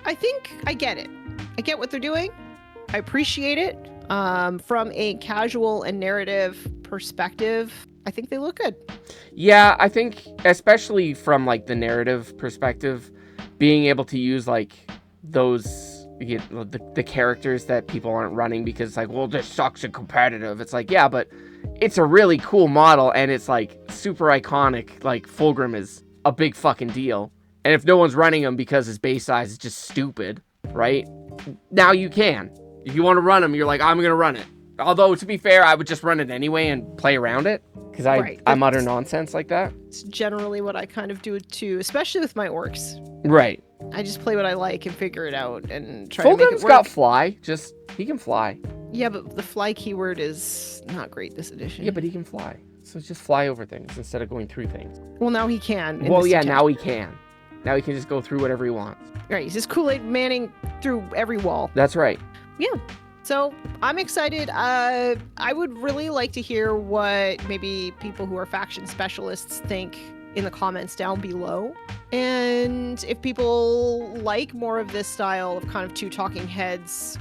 I think I get it. I get what they're doing. I appreciate it. From a casual and narrative perspective, I think they look good. Yeah, I think especially from like the narrative perspective, being able to use like those the characters that people aren't running because it's like, well, this sucks in competitive. It's like, yeah, but it's a really cool model and it's like super iconic. Like Fulgrim is a big fucking deal. And if no one's running him because his base size is just stupid, right? Now you can. If you want to run him, you're like, I'm going to run it. Although, to be fair, I would just run it anyway and play around it. Because I mutter nonsense like that. It's generally what I kind of do too, especially with my orcs. Right. I just play what I like and figure it out and try to make it work. Fulgrim's got fly. He can fly. Yeah, but the fly keyword is not great this edition. Yeah, but he can fly. So just fly over things instead of going through things. Well, now he can. Well, yeah, now he can. Now he can just go through whatever he wants. Right, he's just Kool-Aid Manning through every wall. That's right. Yeah. So I'm excited. I would really like to hear what maybe people who are faction specialists think in the comments down below. And if people like more of this style of kind of two talking heads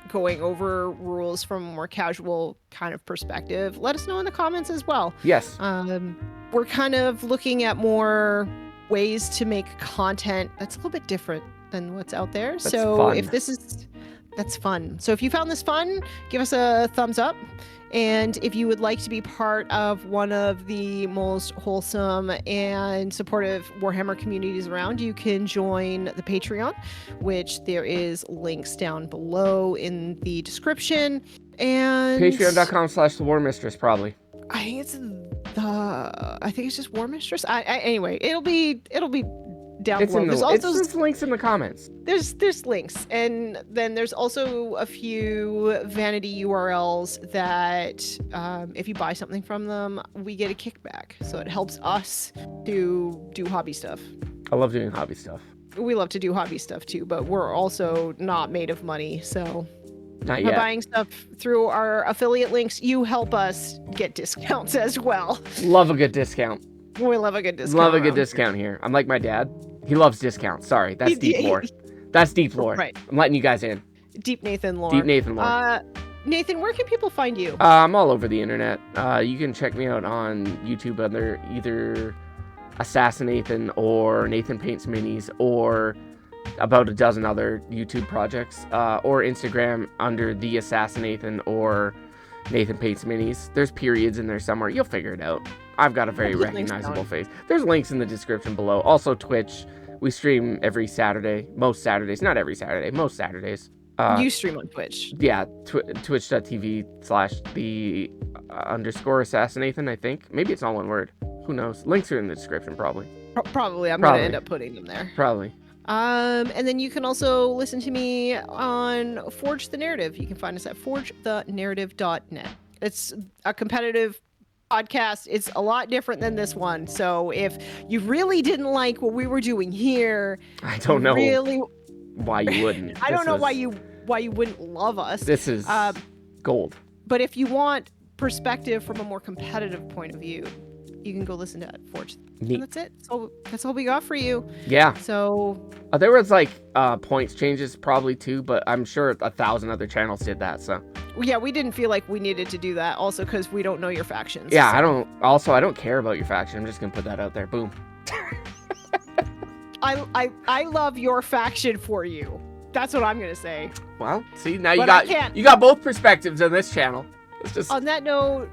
going over rules from a more casual kind of perspective, let us know in the comments as well. Yes. We're kind of looking at more ways to make content that's a little bit different than what's out there. That's so fun. That's fun. So if you found this fun, give us a thumbs up. And if you would like to be part of one of the most wholesome and supportive Warhammer communities around, you can join the Patreon, which there is links down below in the description. And Patreon.com/thewarmistress probably. I think it's just War Mistress. Anyway, it'll be down below. There's links in the comments. There's links, and then there's also a few vanity URLs that if you buy something from them, we get a kickback. So it helps us to do hobby stuff. I love doing hobby stuff. we love to do hobby stuff too, but we're also not made of money. So Not by yet. buying stuff through our affiliate links, you help us get discounts as well. Love a good discount. We love a good discount. Love a good around here. discount here. I'm like my dad. He loves discounts. Sorry, that's deep lore. That's deep lore. Right. I'm letting you guys in. Deep Nathan lore. Deep Nathan lore. Nathan, where can people find you? I'm all over the internet. You can check me out on YouTube under either Assassin Nathan or Nathan Paints Minis or about a dozen other YouTube projects, or Instagram under The Assassin Nathan or Nathan Paints Minis. There's periods in there somewhere. You'll figure it out. I've got a very recognizable face. There's links in the description below. Also Twitch. We stream every Saturday. Most Saturdays. Not every Saturday. Most Saturdays. You stream on Twitch. Yeah, twitch.tv/the_assassinathan, I think. Maybe it's all one word. Who knows? Links are in the description, probably. Probably. I'm going to end up putting them there. Probably. And then you can also listen to me on Forge the Narrative. You can find us at forgethenarrative.net. It's a competitive podcast. It's a lot different than this one. So if you really didn't like what we were doing here, I don't know really why you wouldn't. I don't know why you wouldn't love us. This is gold. But if you want perspective from a more competitive point of view, you can go listen to Forge. Neat. And that's it. So that's all we got for you. Yeah. So there was like points changes probably too, but I'm sure 1,000 other channels did that. So yeah, we didn't feel like we needed to do that. Also, because we don't know your factions. yeah, so. I don't care about your faction. I'm just gonna put that out there. Boom. I love your faction for you. That's what I'm gonna say. Well, see now But you got both perspectives on this channel. It's just on that note,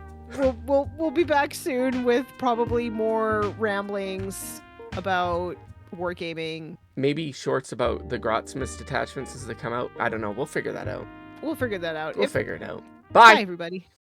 we'll be back soon with probably more ramblings about wargaming. maybe shorts about the Grotmas Detachments as they come out. I don't know. We'll figure that out. We'll figure that out. We'll figure it out. Bye. Bye, everybody.